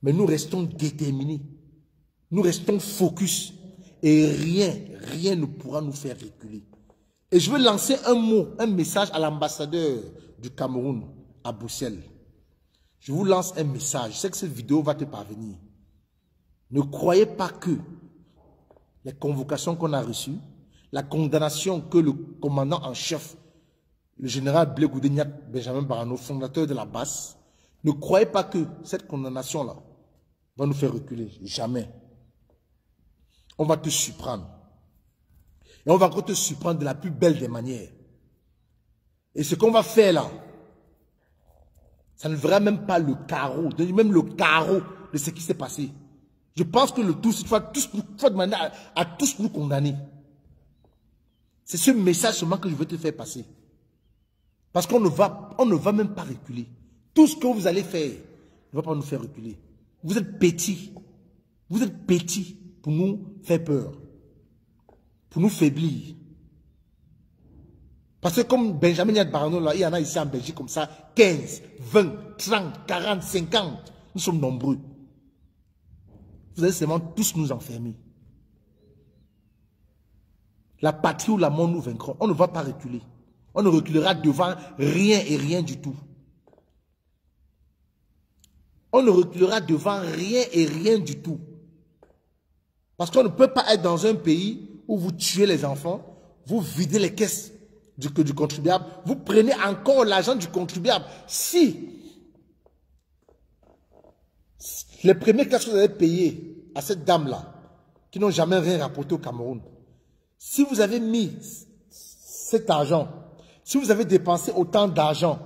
Mais nous restons déterminés. Nous restons focus. Et rien ne pourra nous faire reculer. Et je veux lancer un mot, un message à l'ambassadeur du Cameroun à Bruxelles. Je vous lance un message. Je sais que cette vidéo va te parvenir. Ne croyez pas que les convocations qu'on a reçues, la condamnation que le commandant en chef, le général Blé Goudé-Niat Benjamin Barano, fondateur de la BAS, ne croyez pas que cette condamnation-là va nous faire reculer. Jamais. On va te surprendre. Et on va encore te surprendre de la plus belle des manières. Et ce qu'on va faire là, ça ne verra même pas le carreau, même le carreau de ce qui s'est passé. Je pense que le tout, il faut demander à tous nous condamner. C'est ce message seulement que je veux te faire passer. Parce qu'on ne va même pas reculer. Tout ce que vous allez faire ne va pas nous faire reculer. Vous êtes petits. Vous êtes petits pour nous faire peur. Pour nous faiblir. Parce que comme Benjamin Yad Barano, là, il y en a ici en Belgique comme ça, 15, 20, 30, 40, 50. Nous sommes nombreux. Vous allez seulement tous nous enfermer. La patrie ou la mort nous vaincront. On ne va pas reculer. On ne reculera devant rien et rien du tout. On ne reculera devant rien et rien du tout. Parce qu'on ne peut pas être dans un pays où vous tuez les enfants, vous videz les caisses du contribuable, vous prenez encore l'argent du contribuable. Si les premiers classes que vous avez payées à cette dame-là, qui n'ont jamais rien rapporté au Cameroun, si vous avez mis cet argent, si vous avez dépensé autant d'argent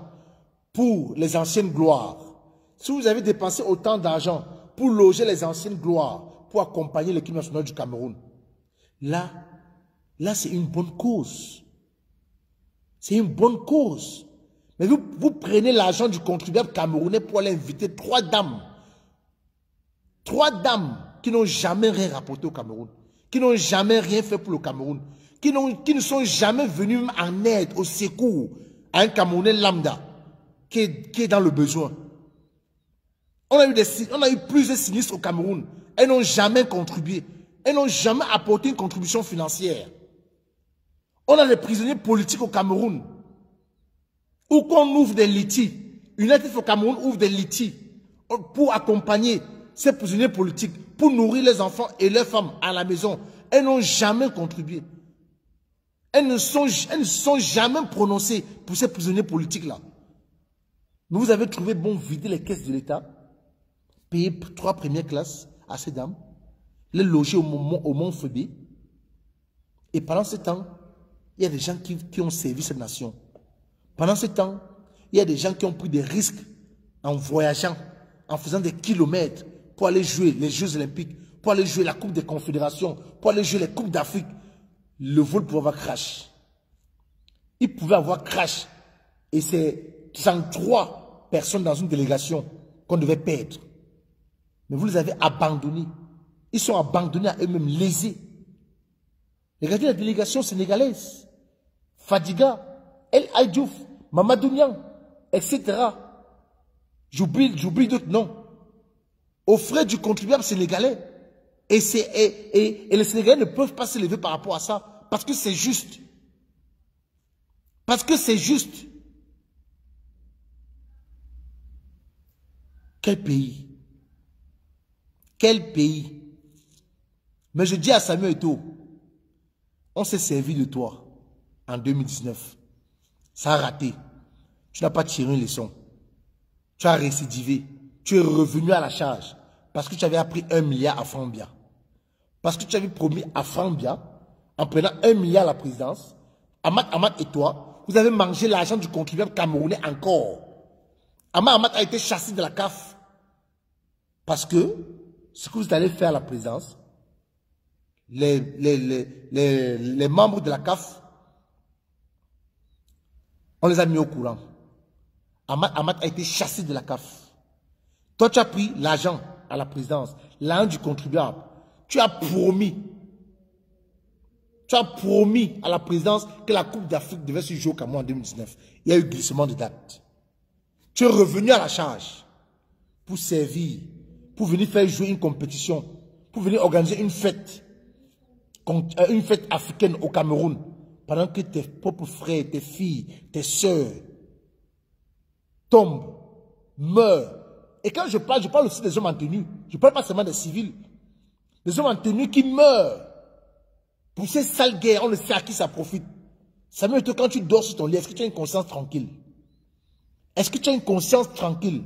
pour les anciennes gloires, si vous avez dépensé autant d'argent pour loger les anciennes gloires, pour accompagner l'équipe nationale du Cameroun, là c'est une bonne cause. C'est une bonne cause. Mais vous prenez l'argent du contribuable camerounais pour aller inviter trois dames. Trois dames qui n'ont jamais rien rapporté au Cameroun. Qui n'ont jamais rien fait pour le Cameroun. Qui ne sont jamais venus en aide, au secours à un Camerounais lambda qui est dans le besoin. On a eu plusieurs sinistres au Cameroun. Elles n'ont jamais contribué. Elles n'ont jamais apporté une contribution financière. On a des prisonniers politiques au Cameroun. Où qu'on ouvre des litiges. United au Cameroun ouvre des litiges pour accompagner ces prisonniers politiques, pour nourrir les enfants et les femmes à la maison. Elles n'ont jamais contribué. Elles ne sont jamais prononcées pour ces prisonniers politiques-là. Mais vous avez trouvé bon vider les caisses de l'État, payer 3 premières classes à ces dames, les loger au Mont-Phébé. Et pendant ce temps, il y a des gens qui ont servi cette nation. Pendant ce temps, il y a des gens qui ont pris des risques en voyageant en faisant des kilomètres pour aller jouer les Jeux Olympiques, pour aller jouer la Coupe des Confédérations, pour aller jouer les Coupes d'Afrique, le vol pouvait avoir crash. Il pouvait avoir crash. Et c'est 33 personnes dans une délégation qu'on devait perdre. Mais vous les avez abandonnés. Ils sont abandonnés à eux-mêmes, lésés. Regardez la délégation sénégalaise. Fadiga, El Aïdjouf, Mamadou Niang, etc. J'oublie d'autres noms. Aux frais du contribuable sénégalais. Et les Sénégalais ne peuvent pas se lever par rapport à ça. Parce que c'est juste. Parce que c'est juste. Quel pays? Quel pays? Mais je dis à Samuel Eto'o, on s'est servi de toi en 2019. Ça a raté. Tu n'as pas tiré une leçon. Tu as récidivé. Tu es revenu à la charge. Parce que tu avais appris 1 milliard à Fambia. Parce que tu avais promis à Fambia, en prenant 1 milliard à la présidence, Ahmad et toi, vous avez mangé l'argent du contribuable camerounais encore. Ahmad a été chassé de la CAF. Parce que ce que vous allez faire à la présidence, les membres de la CAF, on les a mis au courant. Ahmad a été chassé de la CAF. Toi, tu as pris l'argent à la présidence, l'argent du contribuable. Tu as promis à la présidence que la Coupe d'Afrique devait se jouer au Cameroun en 2019. Il y a eu glissement de date. Tu es revenu à la charge pour servir, pour venir faire jouer une compétition, pour venir organiser une fête africaine au Cameroun, pendant que tes propres frères, tes filles, tes soeurs tombent, meurent. Et quand je parle aussi des hommes en tenue. Je ne parle pas seulement des civils. Des hommes en tenue qui meurent. Pour ces sales guerres, on ne sait à qui ça profite. Samuel Eto'o, quand tu dors sur ton lit, est-ce que tu as une conscience tranquille? Est-ce que tu as une conscience tranquille?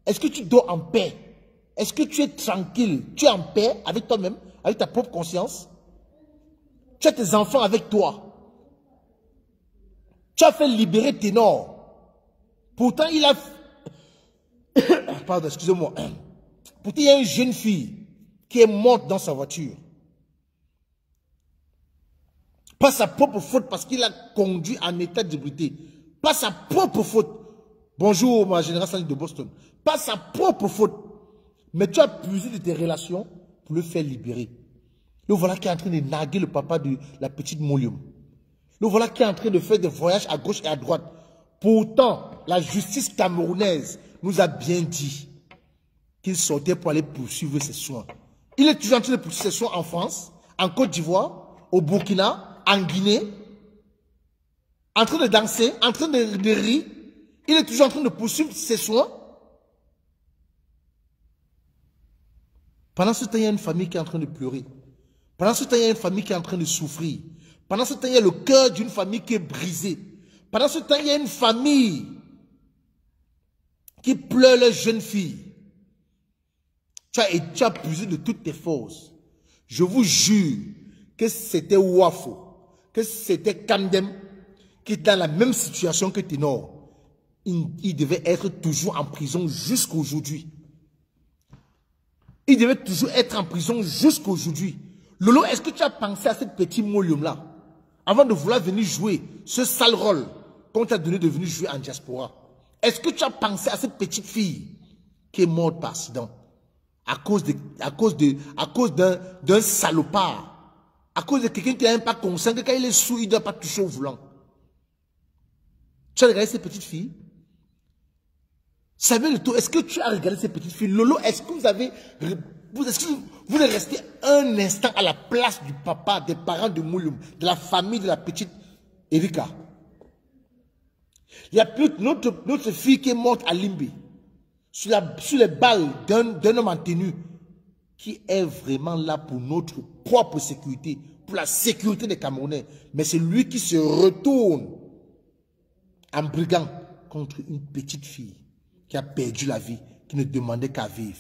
Est-ce que tu dors en paix? Est-ce que tu es tranquille? Tu es en paix avec toi-même, avec ta propre conscience? Tu as tes enfants avec toi. Tu as fait libérer Ténor. Pourtant, il a... Pardon, excusez-moi. Pourtant, il y a une jeune fille qui est morte dans sa voiture. Pas sa propre faute parce qu'il a conduit en état d'ébriété. Pas sa propre faute. Bonjour, ma générale de Boston. Pas sa propre faute. Mais tu as puisé de tes relations pour le faire libérer. Le voilà qui est en train de narguer le papa de la petite Molium. Le voilà qui est en train de faire des voyages à gauche et à droite. Pourtant, la justice camerounaise nous a bien dit qu'il sortait pour aller poursuivre ses soins. Il est toujours en train de poursuivre ses soins en France, en Côte d'Ivoire, au Burkina, en Guinée, en train de danser, en train de rire. Il est toujours en train de poursuivre ses soins. Pendant ce temps, il y a une famille qui est en train de pleurer. Pendant ce temps, il y a une famille qui est en train de souffrir. Pendant ce temps, il y a le cœur d'une famille qui est brisé. Pendant ce temps, il y a une famille qui pleure leur jeune fille. Tu as puisé de toutes tes forces. Je vous jure que c'était Wafo, que c'était Kandem, qui est dans la même situation que Ténor. Il devait être toujours en prison jusqu'aujourd'hui. Il devait toujours être en prison jusqu'aujourd'hui. Lolo, est-ce que tu as pensé à cette petite Molium-là avant de vouloir venir jouer ce sale rôle qu'on t'a donné de venir jouer en diaspora? Est-ce que tu as pensé à cette petite fille qui est morte par accident à cause d'un salopard, à cause de quelqu'un qui n'a même pas conscient que quand il est sous, il ne doit pas toucher au volant? Tu as regardé cette petite fille? Samuel Eto'o, est-ce que tu as regardé cette petite fille? Lolo, est-ce que vous êtes resté un instant à la place du papa, des parents de Mouloum, de la famille de la petite Erika? Il y a plus notre fille qui est morte à Limbe, sur les balles d'un homme en tenue, qui est vraiment là pour notre propre sécurité, pour la sécurité des Camerounais. Mais c'est lui qui se retourne en brigand contre une petite fille qui a perdu la vie, qui ne demandait qu'à vivre.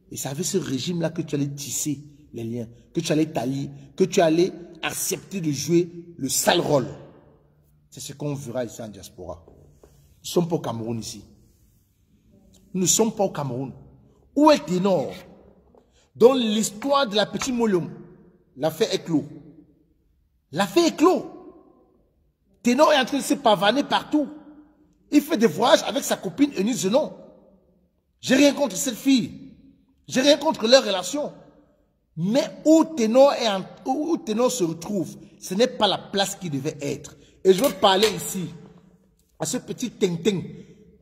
Et c'est avec ce régime-là que tu allais tisser les liens, que tu allais t'allier, que tu allais accepter de jouer le sale rôle. C'est ce qu'on verra ici en diaspora. Nous ne sommes pas au Cameroun ici. Nous ne sommes pas au Cameroun. Où est Ténor? Dans l'histoire de la petite Molium, l'affaire est clos. L'affaire est clos. Ténor est en train de se pavaner partout. Il fait des voyages avec sa copine Eunice Zenon. J'ai rien contre cette fille. J'ai rien contre leur relation. Mais où Ténor se retrouve, ce n'est pas la place qui devait être. Et je veux parler ici à ce petit Tintin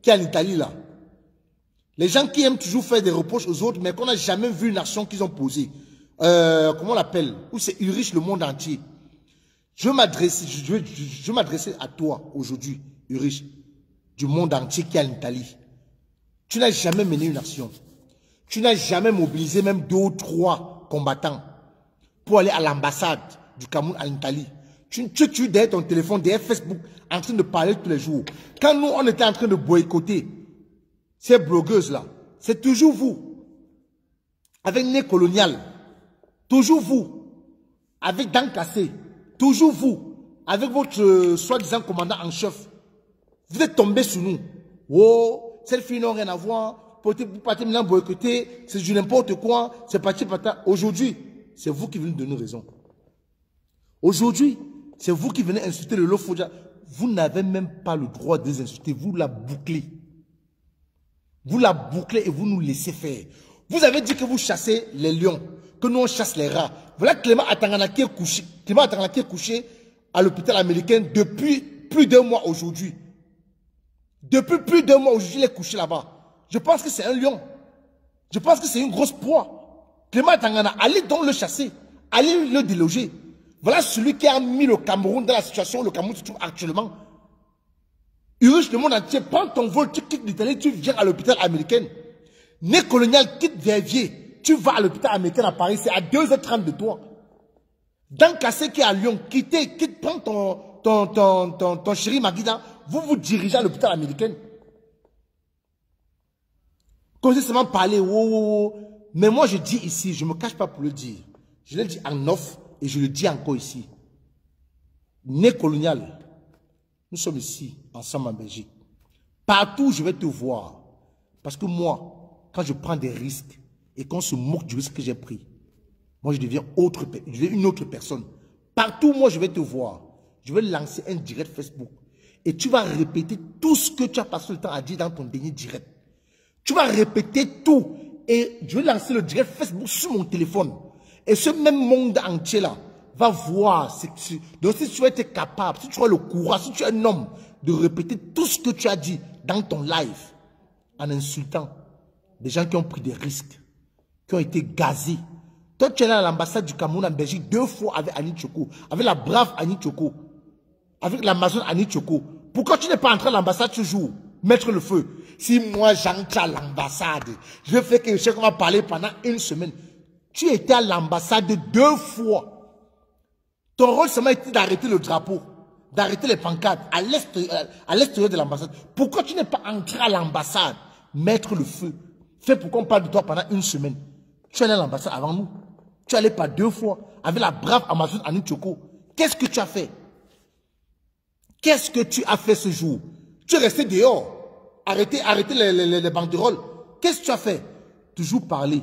qui est en Italie là. Les gens qui aiment toujours faire des reproches aux autres, mais qu'on n'a jamais vu une action qu'ils ont posée. Comment on l'appelle? Où c'est Ulrich le monde entier. Je veux m'adresser à toi aujourd'hui, Ulrich, du monde entier qui est en Italie. Tu n'as jamais mené une action. Tu n'as jamais mobilisé même 2 ou 3 combattants pour aller à l'ambassade du Cameroun en Italie. Tu derrière ton téléphone, derrière Facebook, en train de parler tous les jours. Quand nous, on était en train de boycotter ces blogueuses-là, c'est toujours vous, avec Né Colonial, toujours vous, avec Dan Kassé, toujours vous, avec votre soi-disant commandant en chef. Vous êtes tombés sur nous. Oh, cette fille n'a rien à voir. Pour partir maintenant boycotter, c'est du n'importe quoi. C'est parti, pata. Aujourd'hui, c'est vous qui venez de donner raison. Aujourd'hui, c'est vous qui venez insulter le Lofodja. Vous n'avez même pas le droit de les insulter. Vous la bouclez. Vous la bouclez et vous nous laissez faire. Vous avez dit que vous chassez les lions, que nous on chasse les rats. Voilà Clément Atangana qui est couché. Clément Atangana qui est couché à l'hôpital américain depuis plus d'1 mois aujourd'hui. Depuis plus d'1 mois aujourd'hui, il est couché là-bas. Je pense que c'est un lion. Je pense que c'est une grosse proie. Clément Atangana, allez donc le chasser. Allez le déloger. Voilà celui qui a mis le Cameroun dans la situation où le Cameroun se trouve actuellement. Ulrich, le monde entier, prends ton vol, tu quittes l'Italie, tu viens à l'hôpital américain. Né Colonial, quitte Verviers, tu vas à l'hôpital américain à Paris, c'est à 2h30 de toi. Dan Kassé qui est à Lyon, prends ton chéri Maguida, vous vous dirigez à l'hôpital américain. Comme j'ai seulement parlé, mais moi je dis ici, je ne me cache pas pour le dire. Je l'ai dit en off et je le dis encore ici. Né Colonial, nous sommes ici, ensemble en Belgique. Partout, je vais te voir. Parce que moi, quand je prends des risques et qu'on se moque du risque que j'ai pris, moi, je deviens une autre personne. Partout, moi, je vais te voir. Je vais lancer un direct Facebook. Et tu vas répéter tout ce que tu as passé le temps à dire dans ton dernier direct. Tu vas répéter tout. Et je vais lancer le direct Facebook sur mon téléphone. Et ce même monde entier-là va voir. Donc, si tu es capable, si tu as le courage, si tu es un homme, de répéter tout ce que tu as dit dans ton live, en insultant des gens qui ont pris des risques, qui ont été gazés. Toi, tu es allé à l'ambassade du Cameroun en Belgique 2 fois avec Annie Tchoko, avec la brave Annie Tchoko, avec l'Amazon Annie Tchoko. Pourquoi tu n'es pas entré à l'ambassade ce jour, mettre le feu? Si moi j'entre à l'ambassade, je fais quelque chose qu'on va parler pendant 1 semaine. Tu étais à l'ambassade 2 fois. Ton rôle seulement était d'arrêter le drapeau, d'arrêter les pancartes à l'extérieur de l'ambassade. Pourquoi tu n'es pas entré à l'ambassade, mettre le feu? Fais pour qu'on parle de toi pendant 1 semaine. Tu es allé à l'ambassade avant nous. Tu es allé pas 2 fois avec la brave Amazon Annie Tchoko. Qu'est-ce que tu as fait? Qu'est-ce que tu as fait ce jour? Tu es resté dehors. Arrêtez les banderoles. Qu'est-ce que tu as fait? Toujours parler.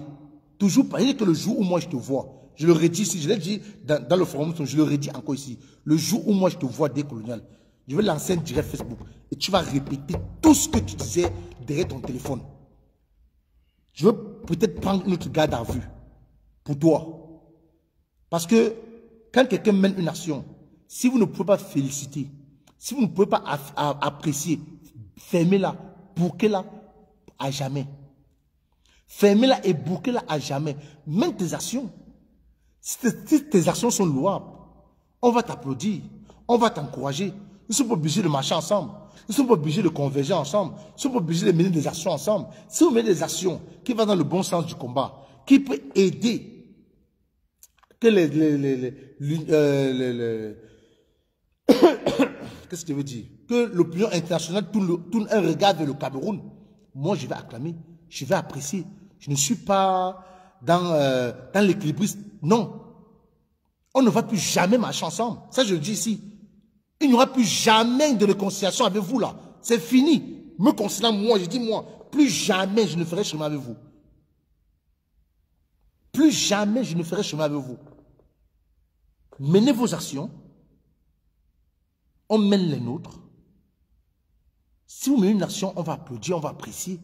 Toujours parler que le jour où moi je te vois. Je le redis ici, je l'ai dit dans le forum, je le redis encore ici. Le jour où moi je te vois décolonial, je vais lancer un direct Facebook et tu vas répéter tout ce que tu disais derrière ton téléphone. Je veux peut-être prendre une autre garde à vue pour toi. Parce que quand quelqu'un mène une action, si vous ne pouvez pas féliciter, si vous ne pouvez pas apprécier, fermez-la, bouquez-la à jamais. Fermez-la et bouquez-la à jamais. Même tes actions. Si tes actions sont louables, on va t'applaudir, on va t'encourager. Nous ne sommes pas obligés de marcher ensemble. Nous ne sommes pas obligés de converger ensemmes. Nous ne sommes pas obligés de mener des actions ensemble. Si vous menez des actions qui vont dans le bon sens du combat, qui peut aider que qu'est-ce que je veux dire? Que l'opinion internationale tourne un regard vers le Cameroun, moi je vais acclamer, je vais apprécier. Je ne suis pas dans l'équilibriste. Non. On ne va plus jamais marcher ensemble. Ça, je le dis ici. Il n'y aura plus jamais de réconciliation avec vous là. C'est fini. Me concernant moi, je dis moi, plus jamais je ne ferai chemin avec vous. Plus jamais je ne ferai chemin avec vous. Menez vos actions. On mène les nôtres. Si vous menez une action, on va applaudir, on va apprécier.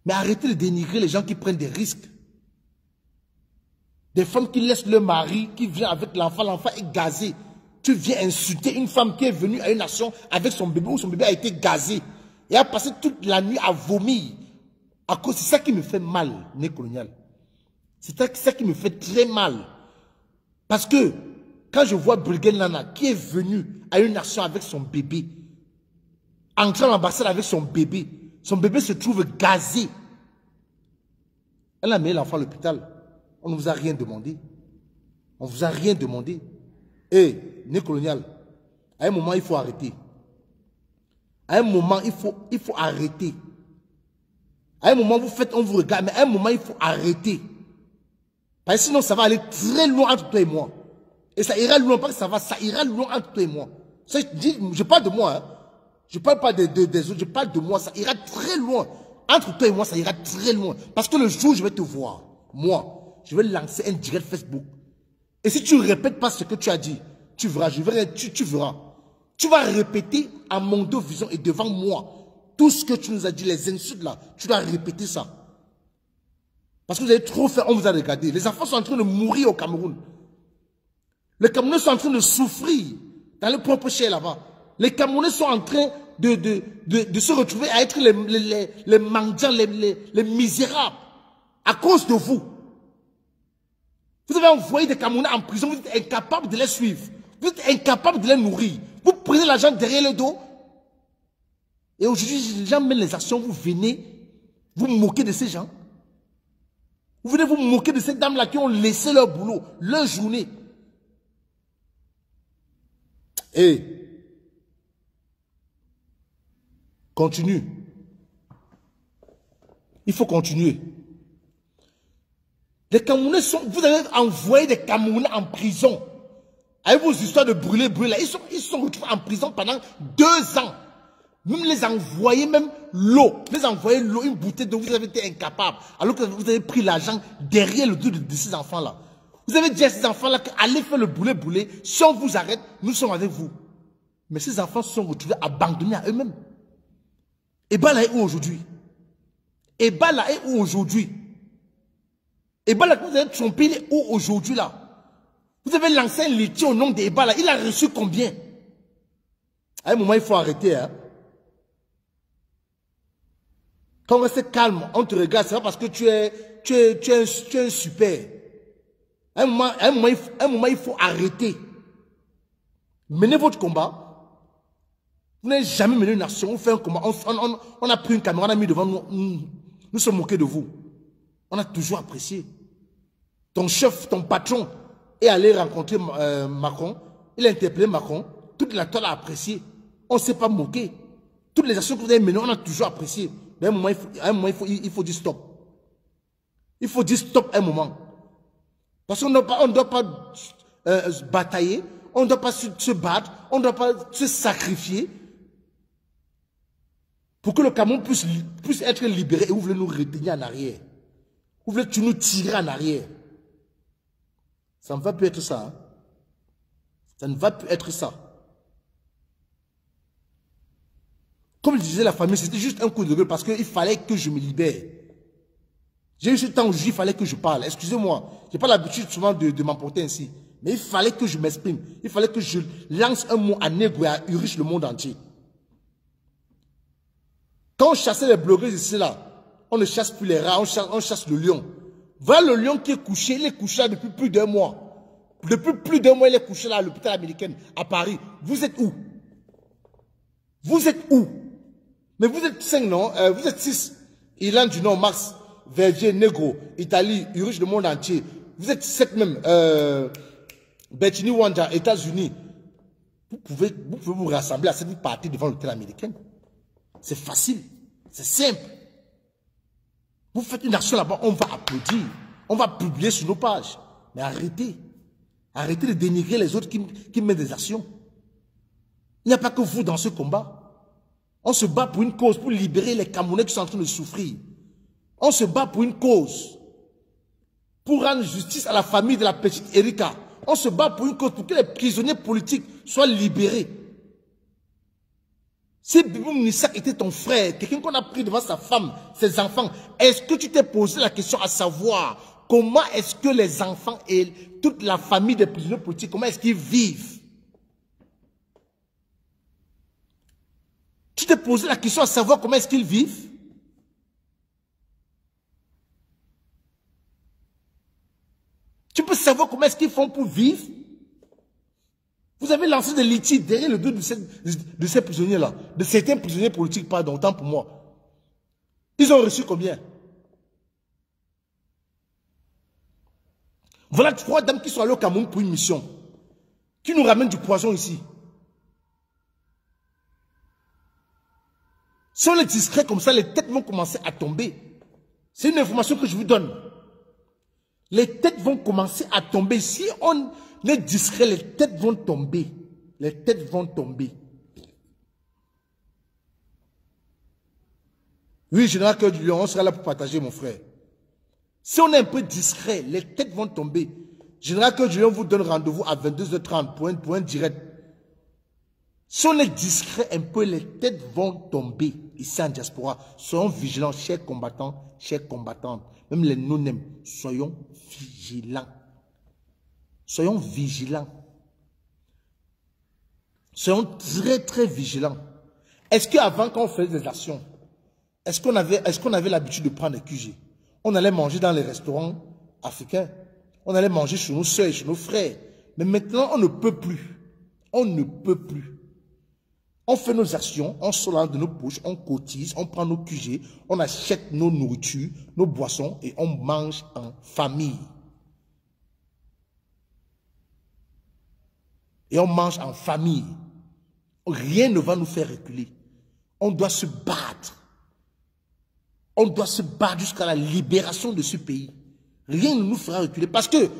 Mais arrêtez de dénigrer les gens qui prennent des risques. Des femmes qui laissent leur mari, qui vient avec l'enfant, l'enfant est gazé. Tu viens insulter une femme qui est venue à une action avec son bébé, où son bébé a été gazé. Et a passé toute la nuit à vomir. C'est ça qui me fait mal, néocolonial. C'est ça qui me fait très mal. Parce que, quand je vois Briguen Nana, qui est venue à une action avec son bébé, entrer à l'ambassade avec son bébé se trouve gazé. Elle a mis l'enfant à l'hôpital. On ne vous a rien demandé. On ne vous a rien demandé. Et, néocolonial, à un moment, il faut arrêter. À un moment, il faut arrêter. À un moment, vous faites, on vous regarde, mais à un moment, il faut arrêter. Parce que sinon, ça va aller très loin entre toi et moi. Et ça ira loin, pas que ça va, ça ira loin entre toi et moi. Ça, je parle de moi, hein. Je ne parle pas des autres, je parle de moi, ça ira très loin. Entre toi et moi, ça ira très loin. Parce que le jour où je vais te voir, moi, je vais lancer un direct Facebook. Et si tu ne répètes pas ce que tu as dit, tu verras, tu verras. Tu vas répéter à mon dos vision et devant moi. Tout ce que tu nous as dit, les insultes là, tu dois répéter ça. Parce que vous avez trop fait, on vous a regardé. Les enfants sont en train de mourir au Cameroun. Les Camerounais sont en train de souffrir dans le propre chien là-bas. Les Camerounais sont en train de se retrouver à être les mendiants, les misérables. À cause de vous. Vous avez envoyé des Camerounais en prison, vous êtes incapables de les suivre. Vous êtes incapables de les nourrir. Vous prenez l'argent derrière le dos. Et aujourd'hui, les gens mènent les actions, vous venez, vous moquez de ces gens. Vous venez vous moquer de ces dames-là qui ont laissé leur boulot, leur journée. Et continue. Il faut continuer. Les Camerounais sont... Vous avez envoyé des Camerounais en prison. Avec vos histoires de brûler. Ils sont retrouvés en prison pendant 2 ans. Même les envoyer, même l'eau. Les envoyer l'eau, une bouteille d'eau, vous avez été incapable. Alors que vous avez pris l'argent derrière le dos de ces enfants-là. Vous avez dit à ces enfants-là allez faire le boulet. Si on vous arrête, nous sommes avec vous. Mais ces enfants se sont retrouvés abandonnés à eux-mêmes. Et Bala est où aujourd'hui? Et Bala est où aujourd'hui? Et Bala, vous avez trompé, il est où aujourd'hui là? Vous avez lancé un laitier au nom d'Ebala. Il a reçu combien? À un moment, il faut arrêter. Hein? Quand on reste calme, on te regarde, c'est pas parce que tu es un super. À un moment, il faut arrêter. Menez votre combat. Vous n'avez jamais mené une action. On fait un combat. On a pris une caméra, on a mis devant nous. Nous sommes moqués de vous. On a toujours apprécié. Ton chef, ton patron est allé rencontrer Macron. Il a interpellé Macron. Toute la toile a apprécié. On ne s'est pas moqué. Toutes les actions que vous avez menées, on a toujours apprécié. Mais à un moment, il faut dire stop. Il faut dire stop un moment. Parce qu'on ne doit pas batailler. On ne doit pas se battre. On ne doit pas se sacrifier. Pour que le Cameroun puisse être libéré. Et vous voulez nous retenir en arrière. Vous voulez nous tirer en arrière. Ça ne va plus être ça. Hein? Ça ne va plus être ça. Comme je disais, la famille, c'était juste un coup de gueule parce qu'il fallait que je me libère. J'ai eu ce temps où il fallait que je parle. Excusez-moi, je n'ai pas l'habitude souvent de m'emporter ainsi. Mais il fallait que je m'exprime. Il fallait que je lance un mot à Nègre et à Uriche le monde entier. Quand on chassait les blogueurs ici, là, on ne chasse plus les rats, on chasse le lion. Voilà le lion qui est couché, il est couché là depuis plus d'1 mois. Depuis plus d'1 mois, il est couché là à l'hôpital américain, à Paris. Vous êtes où? Vous êtes où? Mais vous êtes 5, non? Vous êtes 6. Irlande du Nord, Max, Verviers, Negro, Italie, Uriche, le monde entier. Vous êtes 7 même. Bettini Wanda, États-Unis. Vous pouvez vous rassembler à cette partie devant l'hôtel américain. C'est facile. C'est simple. Vous faites une action là-bas, on va applaudir. On va publier sur nos pages. Mais arrêtez. Arrêtez de dénigrer les autres qui mènent des actions. Il n'y a pas que vous dans ce combat. On se bat pour une cause, pour libérer les Camerounais qui sont en train de souffrir. On se bat pour une cause, pour rendre justice à la famille de la petite Erika. On se bat pour une cause, pour que les prisonniers politiques soient libérés. Si Biboum Nissa était ton frère, quelqu'un qu'on a pris devant sa femme, ses enfants, est-ce que tu t'es posé la question à savoir comment est-ce que les enfants et toute la famille des prisonniers politiques, comment est-ce qu'ils vivent? Tu t'es posé la question à savoir comment est-ce qu'ils vivent? Tu peux savoir comment est-ce qu'ils font pour vivre? Vous avez lancé des litiges derrière le dos de ces prisonniers-là, de certains prisonniers politiques, pardon, autant pour moi. Ils ont reçu combien? Voilà 3 dames qui sont allées au Cameroun pour une mission, qui nous ramènent du poison ici. Si on est discret comme ça, les têtes vont commencer à tomber. C'est une information que je vous donne. Les têtes vont commencer à tomber. Si on est discret, les têtes vont tomber. Les têtes vont tomber. Oui, Général Cœur du Lion, on sera là pour partager, mon frère. Si on est un peu discret, les têtes vont tomber. Général Cœur du Lion vous donne rendez-vous à 22h30 pour un direct. Si on est discret un peu, les têtes vont tomber ici en diaspora. Soyons vigilants, chers combattants, chères combattantes. Même les non-nèmes, soyons vigilants. Soyons vigilants. Soyons très, très vigilants. Est-ce qu'avant, quand on faisait des actions, est-ce qu'on avait l'habitude de prendre des QG? On allait manger dans les restaurants africains. On allait manger chez nos soeurs et chez nos frères. Mais maintenant, on ne peut plus. On ne peut plus. On fait nos actions, on sort de nos poches, on cotise, on prend nos QG, on achète nos nourritures, nos boissons et on mange en famille. Et on mange en famille. Rien ne va nous faire reculer. On doit se battre. On doit se battre jusqu'à la libération de ce pays. Rien ne nous fera reculer. Parce que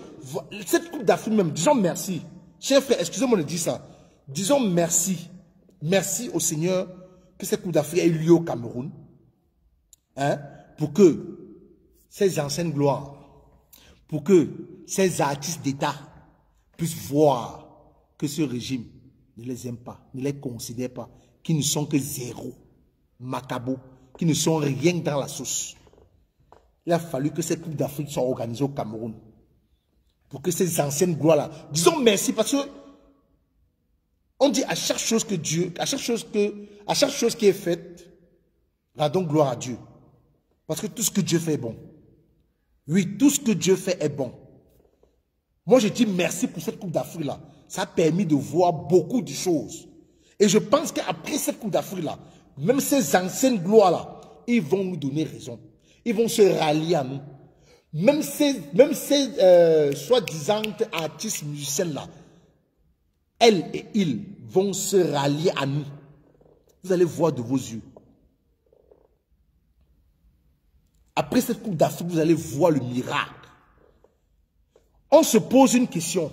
cette Coupe d'Afrique même, disons merci. Chers frères, excusez-moi de dire ça. Disons merci. Merci au Seigneur que cette Coupe d'Afrique ait eu lieu au Cameroun. Hein, pour que ces anciennes gloires, pour que ces artistes d'État puissent voir que ce régime ne les aime pas, ne les considère pas, qui ne sont que zéro, macabo, qui ne sont rien dans la sauce. Il a fallu que cette Coupe d'Afrique soit organisée au Cameroun. Pour que ces anciennes gloires-là, disons merci parce que on dit à chaque chose que Dieu, à chaque chose qui est faite, rendons gloire à Dieu. Parce que tout ce que Dieu fait est bon. Oui, tout ce que Dieu fait est bon. Moi, je dis merci pour cette Coupe d'Afrique-là. Ça a permis de voir beaucoup de choses. Et je pense qu'après cette Coupe d'Afrique-là, même ces anciennes gloires-là, ils vont nous donner raison. Ils vont se rallier à nous. Même ces soi-disant artistes musiciens-là, elles et ils vont se rallier à nous. Vous allez voir de vos yeux. Après cette Coupe d'Afrique, vous allez voir le miracle. On se pose une question.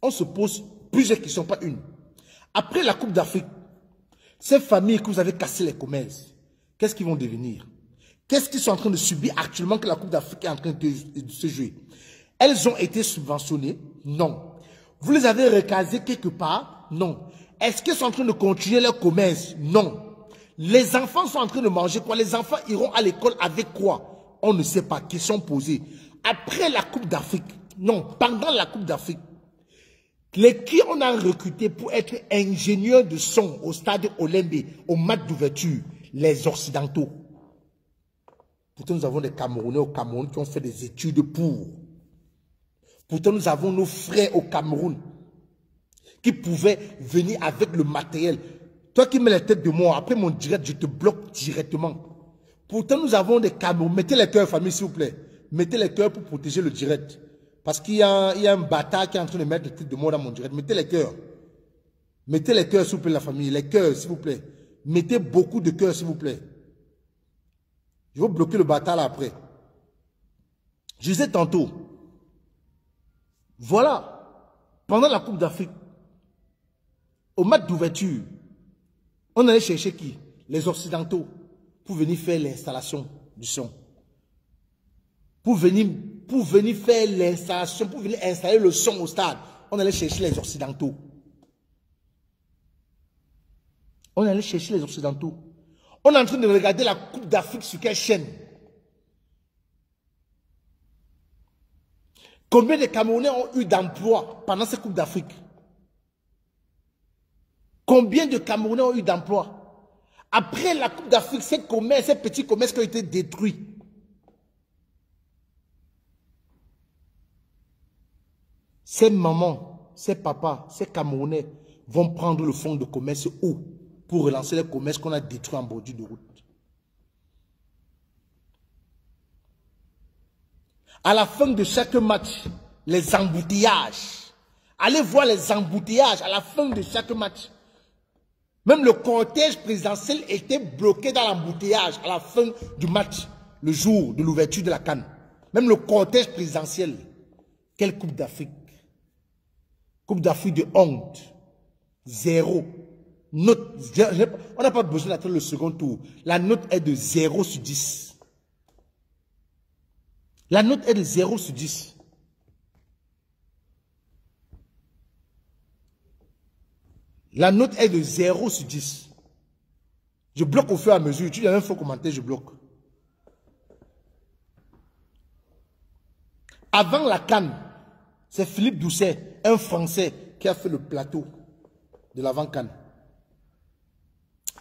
On se pose plusieurs questions, pas une. Après la Coupe d'Afrique, ces familles que vous avez cassé les commerces, qu'est-ce qu'ils vont devenir? Qu'est-ce qu'ils sont en train de subir actuellement que la Coupe d'Afrique est en train de se jouer? Elles ont été subventionnées? Non. Vous les avez recasées quelque part? Non. Est-ce qu'ils sont en train de continuer leur commerce? Non. Les enfants sont en train de manger quoi? Les enfants iront à l'école avec quoi? On ne sait pas. Question posée. Après la Coupe d'Afrique, non, pendant la Coupe d'Afrique, les qui on a recruté pour être ingénieurs de son au stade Olembe, au match d'ouverture? Les Occidentaux. Pourtant, nous avons des Camerounais au Cameroun qui ont fait des études pour. Pourtant, nous avons nos frères au Cameroun qui pouvaient venir avec le matériel. Toi qui mets la tête de moi, après mon direct, je te bloque directement. Pourtant, nous avons des Camerounais. Mettez les cœurs, famille, s'il vous plaît. Mettez les cœurs pour protéger le direct. Parce qu'il y a un bâtard qui est en train de mettre la tête de moi dans mon direct. Mettez les cœurs. Mettez les cœurs, s'il vous plaît, la famille. Les cœurs, s'il vous plaît. Mettez beaucoup de cœurs, s'il vous plaît. Je vais bloquer le bâtard là après. Je disais tantôt. Voilà. Pendant la Coupe d'Afrique, au match d'ouverture, On allait chercher qui? Les Occidentaux pour venir faire l'installation du son. Pour venir faire l'installation, pour venir installer le son au stade. On allait chercher les Occidentaux. On allait chercher les Occidentaux. On est en train de regarder la Coupe d'Afrique sur quelle chaîne? Combien de Camerounais ont eu d'emploi pendant cette Coupe d'Afrique? Combien de Camerounais ont eu d'emploi? Après la Coupe d'Afrique, ces petits commerces qui ont été détruits. Ces mamans, ces papas, ces Camerounais vont prendre le fonds de commerce où? Pour relancer les commerces qu'on a détruits en bordure de route. À la fin de chaque match, les embouteillages. Allez voir les embouteillages à la fin de chaque match. Même le cortège présidentiel était bloqué dans l'embouteillage à la fin du match, le jour de l'ouverture de la CAN. Même le cortège présidentiel. Quelle Coupe d'Afrique? Coupe d'Afrique de honte. 0. Note, on n'a pas besoin d'attendre le second tour. La note est de 0 sur 10. La note est de 0 sur 10. La note est de 0 sur 10. Je bloque au fur et à mesure. Tu as un faux commentaire, je bloque. Avant la CAN, c'est Philippe Doucet, un Français, qui a fait le plateau de l'avant-CAN.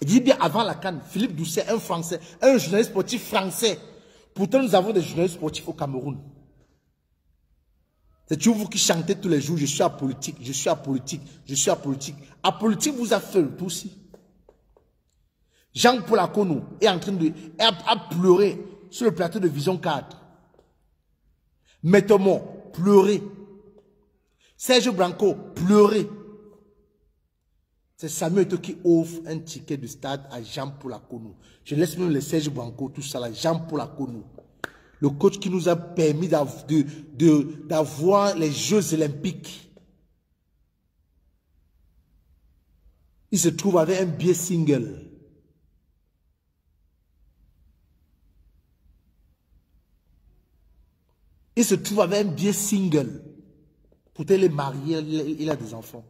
Il dit bien avant la CAN, Philippe Doucet, un Français, un journaliste sportif français. Pourtant, nous avons des journalistes sportifs au Cameroun. C'est toujours vous qui chantez tous les jours, je suis apolitique, je suis apolitique, je suis apolitique. Apolitique vous a fait le tout aussi. Jean-Paul Akonou est en train de pleurer sur le plateau de Vision 4. Métomo, pleurer. Serge Branco, pleurer. C'est Samuel Eto'o qui offre un ticket de stade à Jean-Paul Akonou. Je laisse même le Serge Branco, tout ça là, Jean-Paul Akonou. Le coach qui nous a permis d'avoir les Jeux Olympiques. Il se trouve avec un billet single. Il se trouve avec un billet single. Pour les marier, il a des enfants.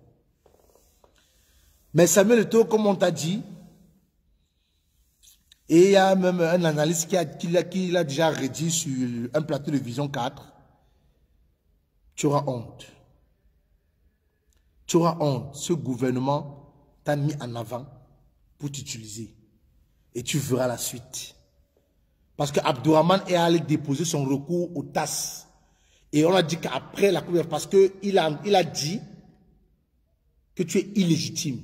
Mais Samuel Eto'o, comme on t'a dit, et il y a même un analyste qui l'a déjà rédigé sur un plateau de Vision 4. Tu auras honte. Tu auras honte. Ce gouvernement t'a mis en avant pour t'utiliser. Et tu verras la suite. Parce que Abdourahmane est allé déposer son recours au TAS. Et on a dit qu'après la Coupe, parce qu'il a dit que tu es illégitime.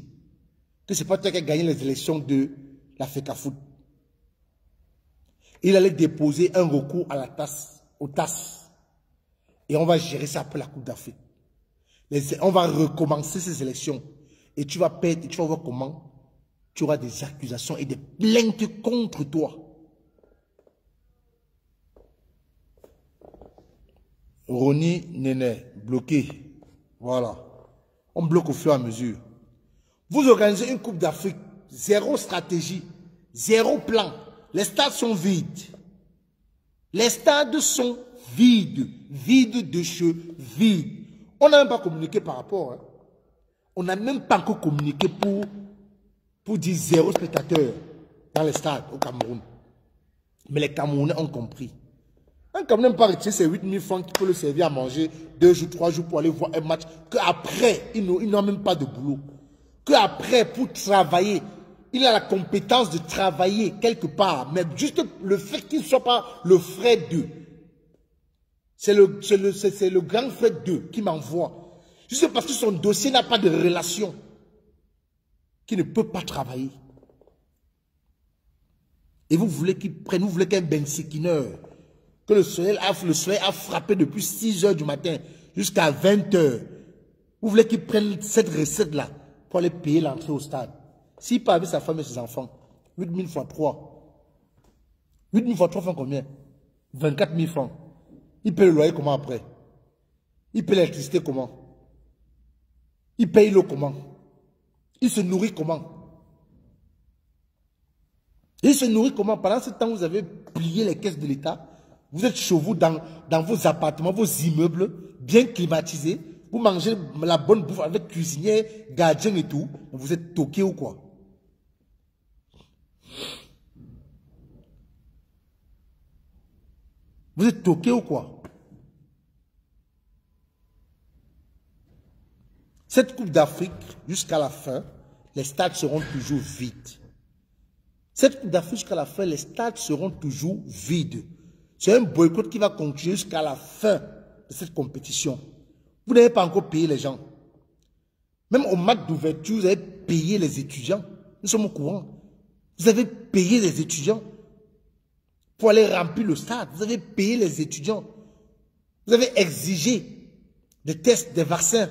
Que ce n'est pas toi qui as gagné les élections de la FECAFOOT. Il allait déposer un recours à la TAS, au TAS. Et on va gérer ça après la Coupe d'Afrique. On va recommencer ces élections. Et tu vas perdre, et tu vas voir comment tu auras des accusations et des plaintes contre toi. Roni Néné, bloqué. Voilà. On bloque au fur et à mesure. Vous organisez une Coupe d'Afrique, zéro stratégie, zéro plan. Les stades sont vides. Les stades sont vides. Vides de cheveux, vides. On n'a même pas communiqué par rapport. Hein. On n'a même pas encore communiqué pour dire zéro spectateur dans les stades au Cameroun. Mais les Camerounais ont compris. Un Camerounais n'a pas retiré ses 8 000 francs qui peut le servir à manger 2 jours, 3 jours pour aller voir un match. Qu'après, il n'a même pas de boulot. Qu'après, pour travailler, il a la compétence de travailler quelque part. Mais juste le fait qu'il ne soit pas le frère d'eux. C'est le grand frère d'eux qui m'envoie. Juste parce que son dossier n'a pas de relation. Qui ne peut pas travailler. Et vous voulez qu'il prenne, vous voulez qu'un bensikineur, que le soleil a frappé depuis 6 h du matin jusqu'à 20 h. Vous voulez qu'il prenne cette recette-là pour aller payer l'entrée au stade. S'il part avec sa femme et ses enfants, 8 000 fois 3. 8 000 fois 3 font combien? 24 000 francs. Il paye le loyer comment après? Il paye l'électricité comment? Il paye l'eau comment? Il se nourrit comment? Et il se nourrit comment? Pendant ce temps, vous avez plié les caisses de l'État. Vous êtes chez vous dans vos appartements, vos immeubles, bien climatisés. Vous mangez la bonne bouffe avec cuisinier, gardien et tout. Vous êtes toqué ou quoi? Vous êtes toqué ou quoi? Cette Coupe d'Afrique, jusqu'à la fin, les stades seront toujours vides. Cette Coupe d'Afrique, jusqu'à la fin, les stades seront toujours vides. C'est un boycott qui va continuer jusqu'à la fin de cette compétition. Vous n'avez pas encore payé les gens. Même au match d'ouverture, vous avez payé les étudiants. Nous sommes au courant. Vous avez payé les étudiants pour aller remplir le stade. Vous avez payé les étudiants. Vous avez exigé des tests, des vaccins.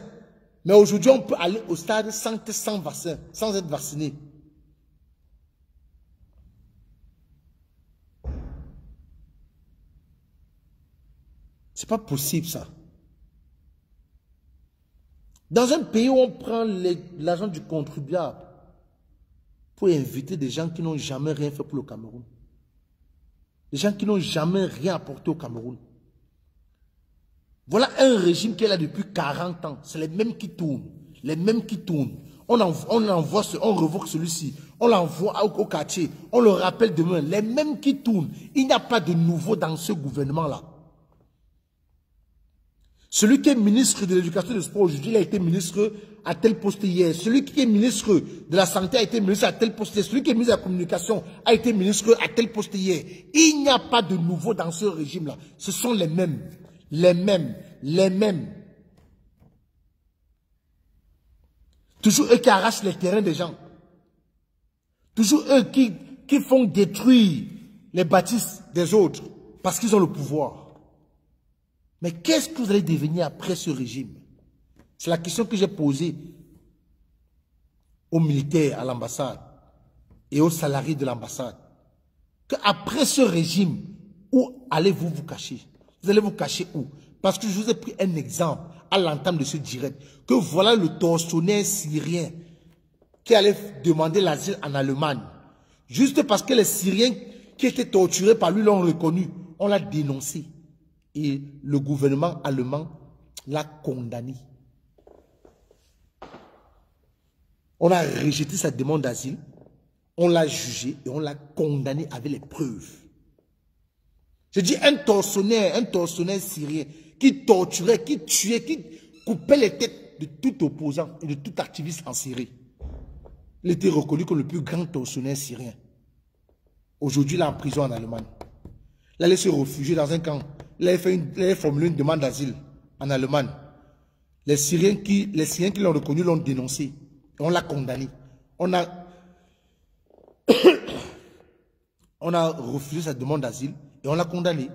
Mais aujourd'hui, on peut aller au stade sans vaccin, sans être vacciné. C'est pas possible ça. Dans un pays où on prend l'argent du contribuable pour inviter des gens qui n'ont jamais rien fait pour le Cameroun. Des gens qui n'ont jamais rien apporté au Cameroun. Voilà un régime qui est là depuis 40 ans. C'est les mêmes qui tournent. Les mêmes qui tournent. On revoque celui-ci. On l'envoie au quartier. On le rappelle demain. Les mêmes qui tournent. Il n'y a pas de nouveau dans ce gouvernement-là. Celui qui est ministre de l'Éducation et du Sport aujourd'hui, il a été ministre à tel poste hier. Celui qui est ministre de la Santé a été ministre à tel poste hier. Celui qui est ministre de la Communication a été ministre à tel poste hier. Il n'y a pas de nouveau dans ce régime-là. Ce sont les mêmes. Les mêmes. Les mêmes. Toujours eux qui arrachent les terrains des gens. Toujours eux qui font détruire les bâtisses des autres parce qu'ils ont le pouvoir. Mais qu'est-ce que vous allez devenir après ce régime? C'est la question que j'ai posée aux militaires à l'ambassade et aux salariés de l'ambassade. Qu'après ce régime, où allez-vous vous cacher? Vous allez vous cacher où? Parce que je vous ai pris un exemple à l'entame de ce direct. Que voilà le tortionnaire syrien qui allait demander l'asile en Allemagne. Juste parce que les Syriens qui étaient torturés par lui l'ont reconnu. On l'a dénoncé. Et le gouvernement allemand l'a condamné. On a rejeté sa demande d'asile, on l'a jugé et on l'a condamné avec les preuves. Je dis un tortionnaire syrien qui torturait, qui tuait, qui coupait les têtes de tout opposant et de tout activiste en Syrie. Il était reconnu comme le plus grand tortionnaire syrien. Aujourd'hui, il est en prison en Allemagne. Il allait se réfugier dans un camp. Il avait formulé une demande d'asile en Allemagne. Les Syriens qui l'ont reconnu l'ont dénoncé. Et on l'a condamné. On a refusé sa demande d'asile et on l'a condamné.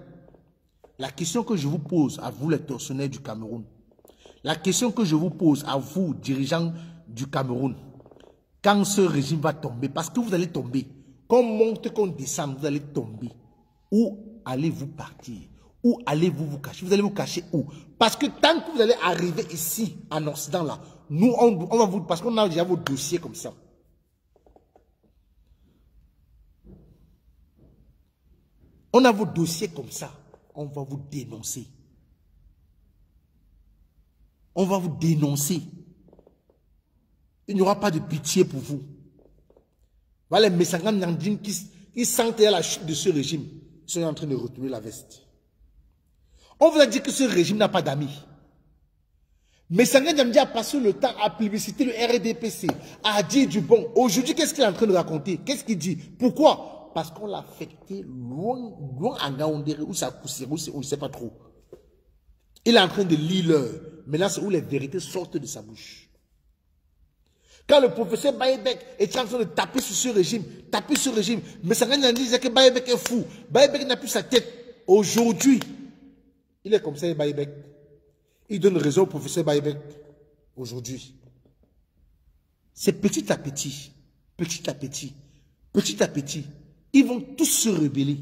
La question que je vous pose à vous les tortionnaires du Cameroun, la question que je vous pose à vous dirigeants du Cameroun, quand ce régime va tomber, parce que vous allez tomber, qu'on monte, qu'on descende, vous allez tomber. Où allez-vous partir? Où allez-vous vous cacher? Vous allez vous cacher où? Parce que tant que vous allez arriver ici, en Occident, là, nous, on va vous... Parce qu'on a déjà vos dossiers comme ça. On a vos dossiers comme ça. On va vous dénoncer. On va vous dénoncer. Il n'y aura pas de pitié pour vous. Voilà les Messangans Nandine qui sentaient la chute de ce régime. Ils sont en train de retourner la veste. On vous a dit que ce régime n'a pas d'amis. Mais Sanga Ndiamdi a passé le temps à plébisciter le RDPC, à dire du bon. Aujourd'hui, qu'est-ce qu'il est en train de raconter? Qu'est-ce qu'il dit? Pourquoi? Parce qu'on l'a affecté loin à Gaoundéré, où ça poussait, on ne sait pas trop. Il est en train de lire l'heure. Maintenant, c'est où les vérités sortent de sa bouche. Quand le professeur Baïbek est en train de taper sur ce régime, mais Sanga Ndiamdi disait que Baïbek est fou. Baïbek n'a plus sa tête. Aujourd'hui, il est comme ça, Baïbek. Il donne raison au professeur Baïbek aujourd'hui. C'est petit à petit, ils vont tous se rebeller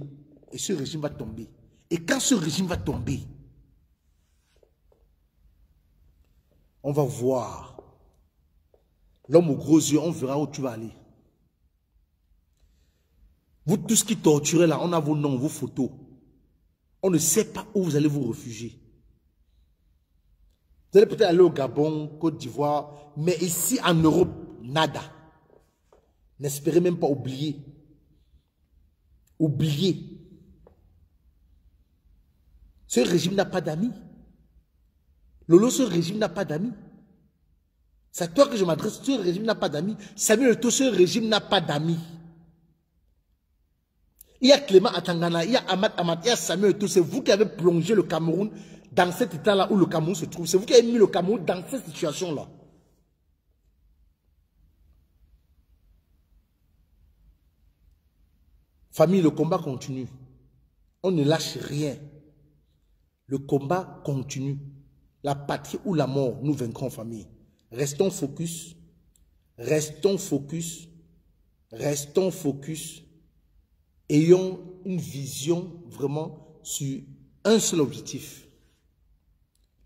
et ce régime va tomber. Et quand ce régime va tomber, on va voir l'homme aux gros yeux, on verra où tu vas aller. Vous tous qui torturez là, on a vos noms, vos photos. On ne sait pas où vous allez vous réfugier. Vous allez peut-être aller au Gabon, Côte d'Ivoire, mais ici en Europe, nada. N'espérez même pas oublier. Oubliez. Ce régime n'a pas d'amis. Lolo, ce régime n'a pas d'amis. C'est à toi que je m'adresse. Ce régime n'a pas d'amis. Samuel Eto'o, ce régime n'a pas d'amis. Il y a Clément Atangana, il y a Ahmad Ahmad, il y a Samuel Eto'o. C'est vous qui avez plongé le Cameroun dans cet état-là où le Cameroun se trouve. C'est vous qui avez mis le Cameroun dans cette situation-là. Famille, le combat continue. On ne lâche rien. Le combat continue. La patrie ou la mort, nous vaincrons, famille. Restons focus. Restons focus. Restons focus. Ayons une vision vraiment sur un seul objectif.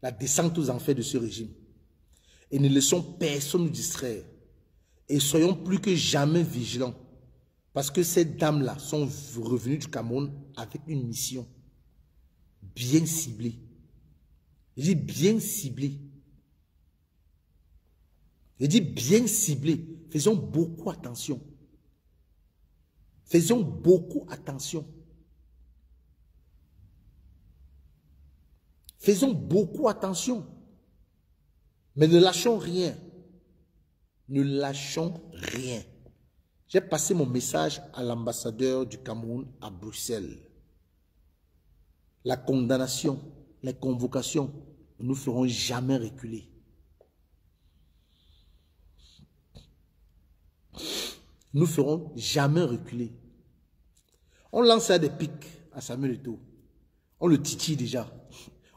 La descente aux enfers de ce régime. Et ne laissons personne nous distraire. Et soyons plus que jamais vigilants. Parce que ces dames-là sont revenues du Cameroun avec une mission bien ciblée. Je dis bien ciblée. Je dis bien ciblée. Faisons beaucoup attention. Faisons beaucoup attention. Faisons beaucoup attention. Mais ne lâchons rien. Ne lâchons rien. J'ai passé mon message à l'ambassadeur du Cameroun à Bruxelles. La condamnation, les convocations, nous ne ferons jamais reculer. Nous ne ferons jamais reculer. On lance des pics à Samuel Eto'o. On le titille déjà.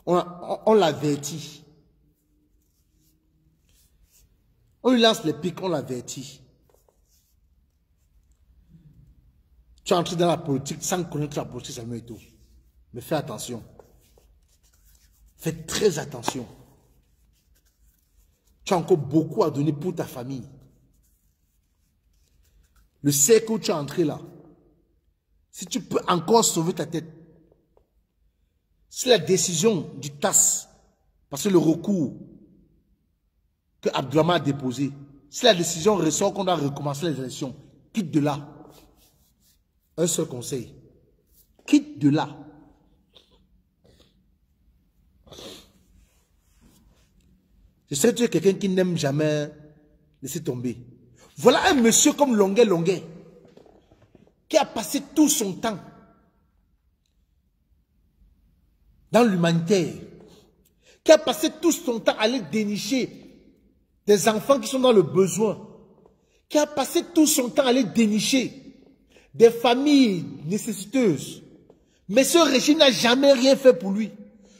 On l'avertit. On lui lance les pics, on l'avertit. Tu es entré dans la politique sans connaître la politique, Samuel Eto'o. Mais fais attention. Fais très attention. Tu as encore beaucoup à donner pour ta famille. Le cercle où tu es entré là, si tu peux encore sauver ta tête, si la décision du TAS, parce que le recours que Abdourahmane a déposé, si la décision ressort qu'on doit recommencer les élections, quitte de là. Un seul conseil. Quitte de là. Je sais que tu es quelqu'un qui n'aime jamais laisser tomber. Voilà un monsieur comme Longuet, qui a passé tout son temps dans l'humanitaire, qui a passé tout son temps à aller dénicher des enfants qui sont dans le besoin, qui a passé tout son temps à aller dénicher des familles nécessiteuses. Mais ce régime n'a jamais rien fait pour lui.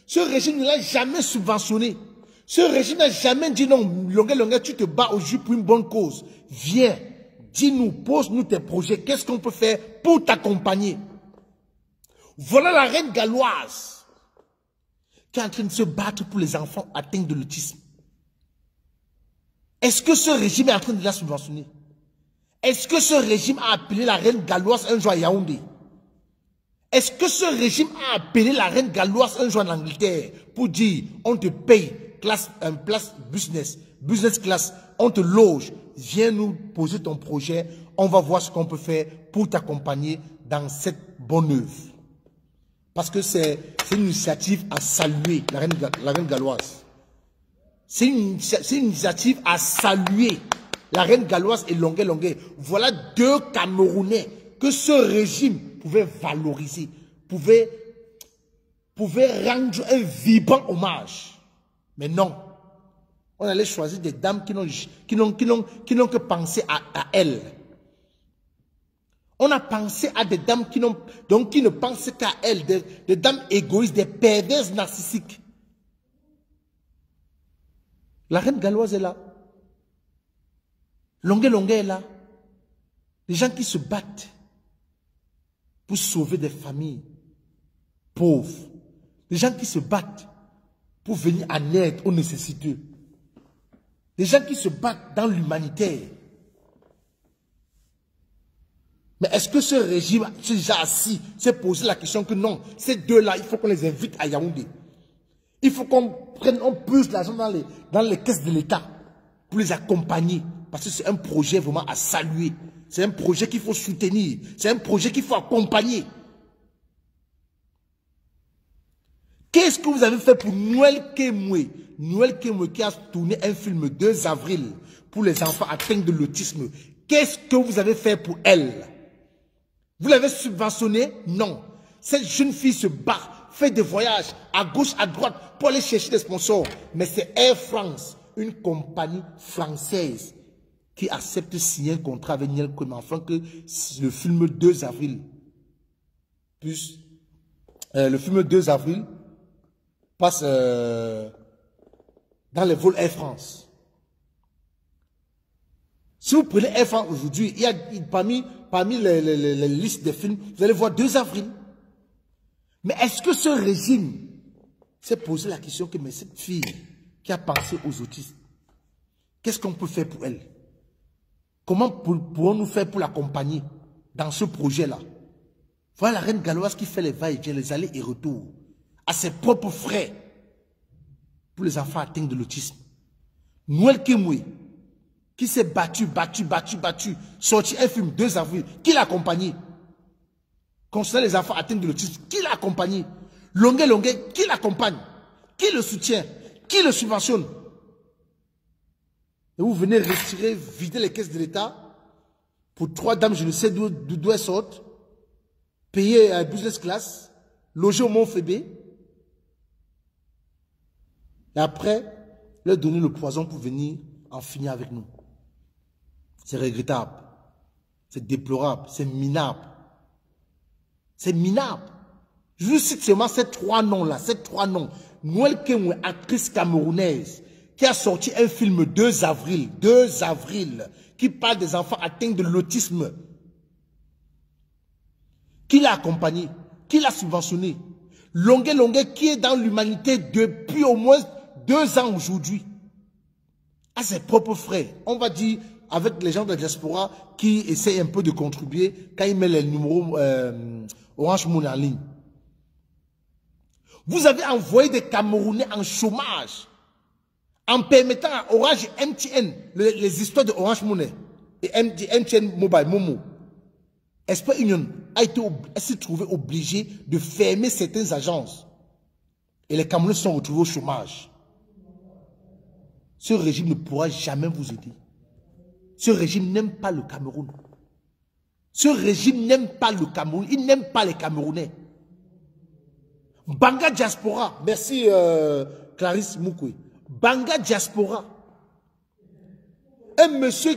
Ce régime ne l'a jamais subventionné. Ce régime n'a jamais dit non, Longuet, tu te bats au jus pour une bonne cause. Viens, dis-nous, pose-nous tes projets. Qu'est-ce qu'on peut faire pour t'accompagner? Voilà la reine galloise qui est en train de se battre pour les enfants atteints de l'autisme. Est-ce que ce régime est en train de la subventionner? Est-ce que ce régime a appelé la reine galloise un jour à Yaoundé? Est-ce que ce régime a appelé la reine galloise un jour en Angleterre pour dire on te paye classe business class, on te loge, viens nous poser ton projet, on va voir ce qu'on peut faire pour t'accompagner dans cette bonne œuvre. Parce que c'est une initiative à saluer, la reine galloise. C'est une initiative à saluer. La reine galloise et Longuet. Voilà deux Camerounais que ce régime pouvait valoriser, pouvait rendre un vibrant hommage. Mais non, on allait choisir des dames qui n'ont que pensé à elles. On a pensé à des dames qui ne pensent qu'à elles, des dames égoïstes, des perverses narcissiques. La reine galloise est là. Longuet est là. Les gens qui se battent pour sauver des familles pauvres. Les gens qui se battent pour venir en aide aux nécessiteux. Les gens qui se battent dans l'humanitaire. Mais est-ce que ce régime s'est déjà assis, s'est posé la question que non, ces deux-là, il faut qu'on les invite à Yaoundé. Il faut qu'on prenne, on puise l'argent dans les caisses de l'État pour les accompagner. Parce que c'est un projet vraiment à saluer. C'est un projet qu'il faut soutenir. C'est un projet qu'il faut accompagner. Qu'est-ce que vous avez fait pour Noël Kemwe? Noël Kemwe qui a tourné un film 2 avril pour les enfants atteints de l'autisme. Qu'est-ce que vous avez fait pour elle? Vous l'avez subventionné? Non. Cette jeune fille se bat, fait des voyages à gauche, à droite pour aller chercher des sponsors. Mais c'est Air France, une compagnie française, qui accepte de signer un contrat avec Niel Kouema afin que le film 2 avril puisse... le film 2 avril passe dans les vols Air France. Si vous prenez Air France aujourd'hui, il y a parmi les listes des films, vous allez voir 2 avril. Mais est-ce que ce régime s'est posé la question que mais cette fille qui a pensé aux autistes, qu'est-ce qu'on peut faire pour elle? Comment pourrons-nous faire pour l'accompagner dans ce projet-là? Voilà la reine galloise qui fait les va-et-vient, les allers et retours à ses propres frais pour les enfants atteints de l'autisme. Noël Kemwe, qui s'est battu, sorti un film 2 avril, qui l'a accompagné. Concernant les enfants atteints de l'autisme, qui l'a accompagné? Longuet, qui l'accompagne? Qui le soutient? Qui le subventionne? Et vous venez retirer, vider les caisses de l'État pour 3 dames, je ne sais d'où elles sortent, payer à business class, loger au Mont Fébé, et après, leur donner le poison pour venir en finir avec nous. C'est regrettable, c'est déplorable, c'est minable. C'est minable. Je vous cite seulement ces 3 noms-là, ces 3 noms. Noël Kemwe, actrice camerounaise, qui a sorti un film 2 avril, qui parle des enfants atteints de l'autisme. Qui l'a accompagné, qui l'a subventionné. Longuet, qui est dans l'humanité depuis au moins 2 ans aujourd'hui. À ses propres frais. On va dire, avec les gens de la diaspora qui essayent un peu de contribuer quand ils mettent les numéros Orange Money en ligne. Vous avez envoyé des Camerounais en chômage en permettant à Orange et MTN, les histoires de Orange Money et MTN Mobile, Momo. Espoir Union s'est trouvé obligé de fermer certaines agences. Et les Camerounais se sont retrouvés au chômage. Ce régime ne pourra jamais vous aider. Ce régime n'aime pas le Cameroun. Ce régime n'aime pas le Cameroun. Il n'aime pas les Camerounais. Banga Diaspora. Merci Clarisse Moukoué. Banga Diaspora. Un monsieur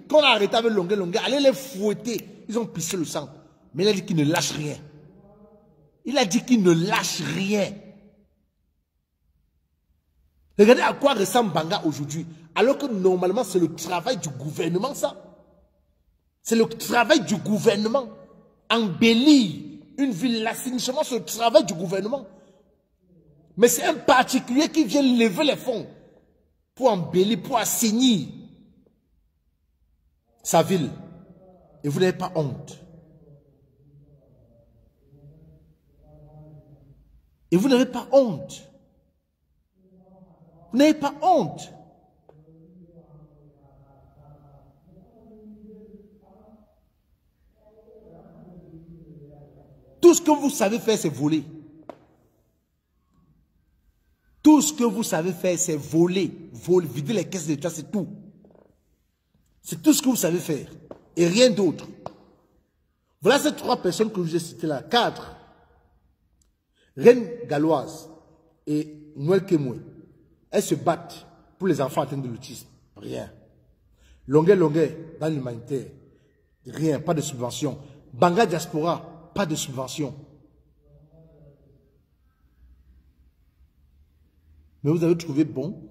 qu'on a arrêté avec Longuet, allait les fouetter. Ils ont pissé le sang. Mais il a dit qu'il ne lâche rien. Il a dit qu'il ne lâche rien. Regardez à quoi ressemble Banga aujourd'hui. Alors que normalement, c'est le travail du gouvernement, ça. C'est le travail du gouvernement. Embellir une ville, l'assainissement, c'est le travail du gouvernement. Mais c'est un particulier qui vient lever les fonds pour embellir, pour assainir sa ville. Et vous n'avez pas honte. Et vous n'avez pas honte. Vous n'avez pas honte. Tout ce que vous savez faire, c'est voler. Tout ce que vous savez faire, c'est voler. Vider les caisses de l'État, c'est tout. C'est tout ce que vous savez faire. Et rien d'autre. Voilà ces 3 personnes que je vous ai citées là. 4. Reine galloise et Noël Kemwe. Elles se battent pour les enfants atteints de l'autisme. Rien. Longuet dans l'humanitaire. Rien, pas de subvention. Banga Diaspora, pas de subvention. Mais vous avez trouvé bon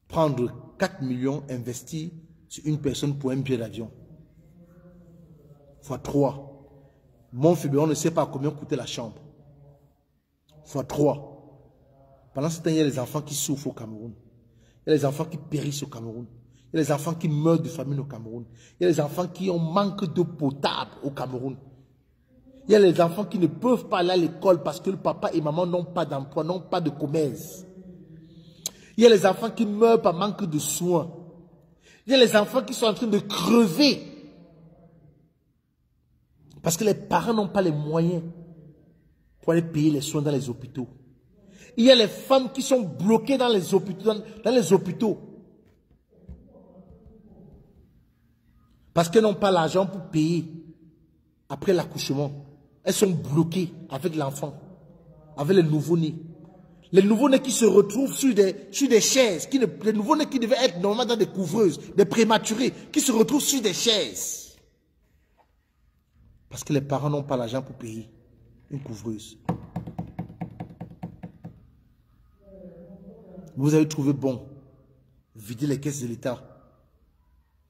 prendre 4 millions investis sur une personne pour un billet d'avion. Fois 3. Mon Fébé, on ne sait pas combien coûtait la chambre. Fois 3. Pendant ce temps, il y a les enfants qui souffrent au Cameroun. Il y a les enfants qui périssent au Cameroun. Il y a des enfants qui meurent de famine au Cameroun. Il y a des enfants qui ont manque d'eau potable au Cameroun. Il y a les enfants qui ne peuvent pas aller à l'école parce que le papa et maman n'ont pas d'emploi, n'ont pas de commerce. Il y a les enfants qui meurent par manque de soins. Il y a les enfants qui sont en train de crever parce que les parents n'ont pas les moyens pour aller payer les soins dans les hôpitaux. Il y a les femmes qui sont bloquées dans les hôpitaux, parce qu'elles n'ont pas l'argent pour payer après l'accouchement. Elles sont bloquées avec l'enfant, avec les nouveau-nés. Les nouveau-nés qui se retrouvent sur des chaises, les nouveau-nés qui devaient être normalement dans des couvreuses, des prématurés, qui se retrouvent sur des chaises. Parce que les parents n'ont pas l'argent pour payer une couvreuse. Vous avez trouvé bon vider les caisses de l'État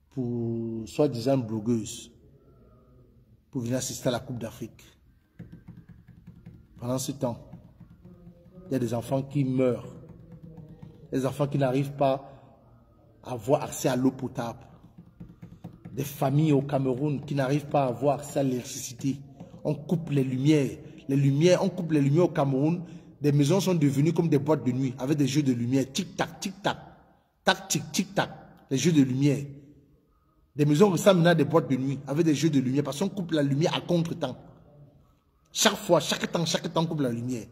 pour soi-disant blogueuses, pour venir assister à la Coupe d'Afrique. Pendant ce temps, il y a des enfants qui meurent, des enfants qui n'arrivent pas à avoir accès à l'eau potable, des familles au Cameroun qui n'arrivent pas à avoir accès à l'électricité. On coupe les lumières, on coupe les lumières au Cameroun. Des maisons sont devenues comme des boîtes de nuit avec des jeux de lumière, tic-tac, tic-tac, tac-tic, tic-tac, les jeux de lumière. Des maisons ressemblent maintenant à des boîtes de nuit avec des jeux de lumière parce qu'on coupe la lumière à contre-temps. Chaque fois, chaque temps, on coupe la lumière.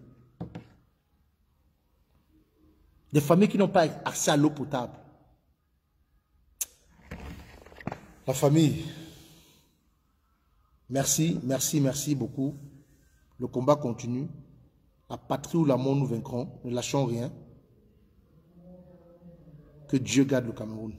Des familles qui n'ont pas accès à l'eau potable. La famille, merci, merci, merci beaucoup. Le combat continue. La patrie ou la mort, nous vaincrons. Ne lâchons rien. Que Dieu garde le Cameroun.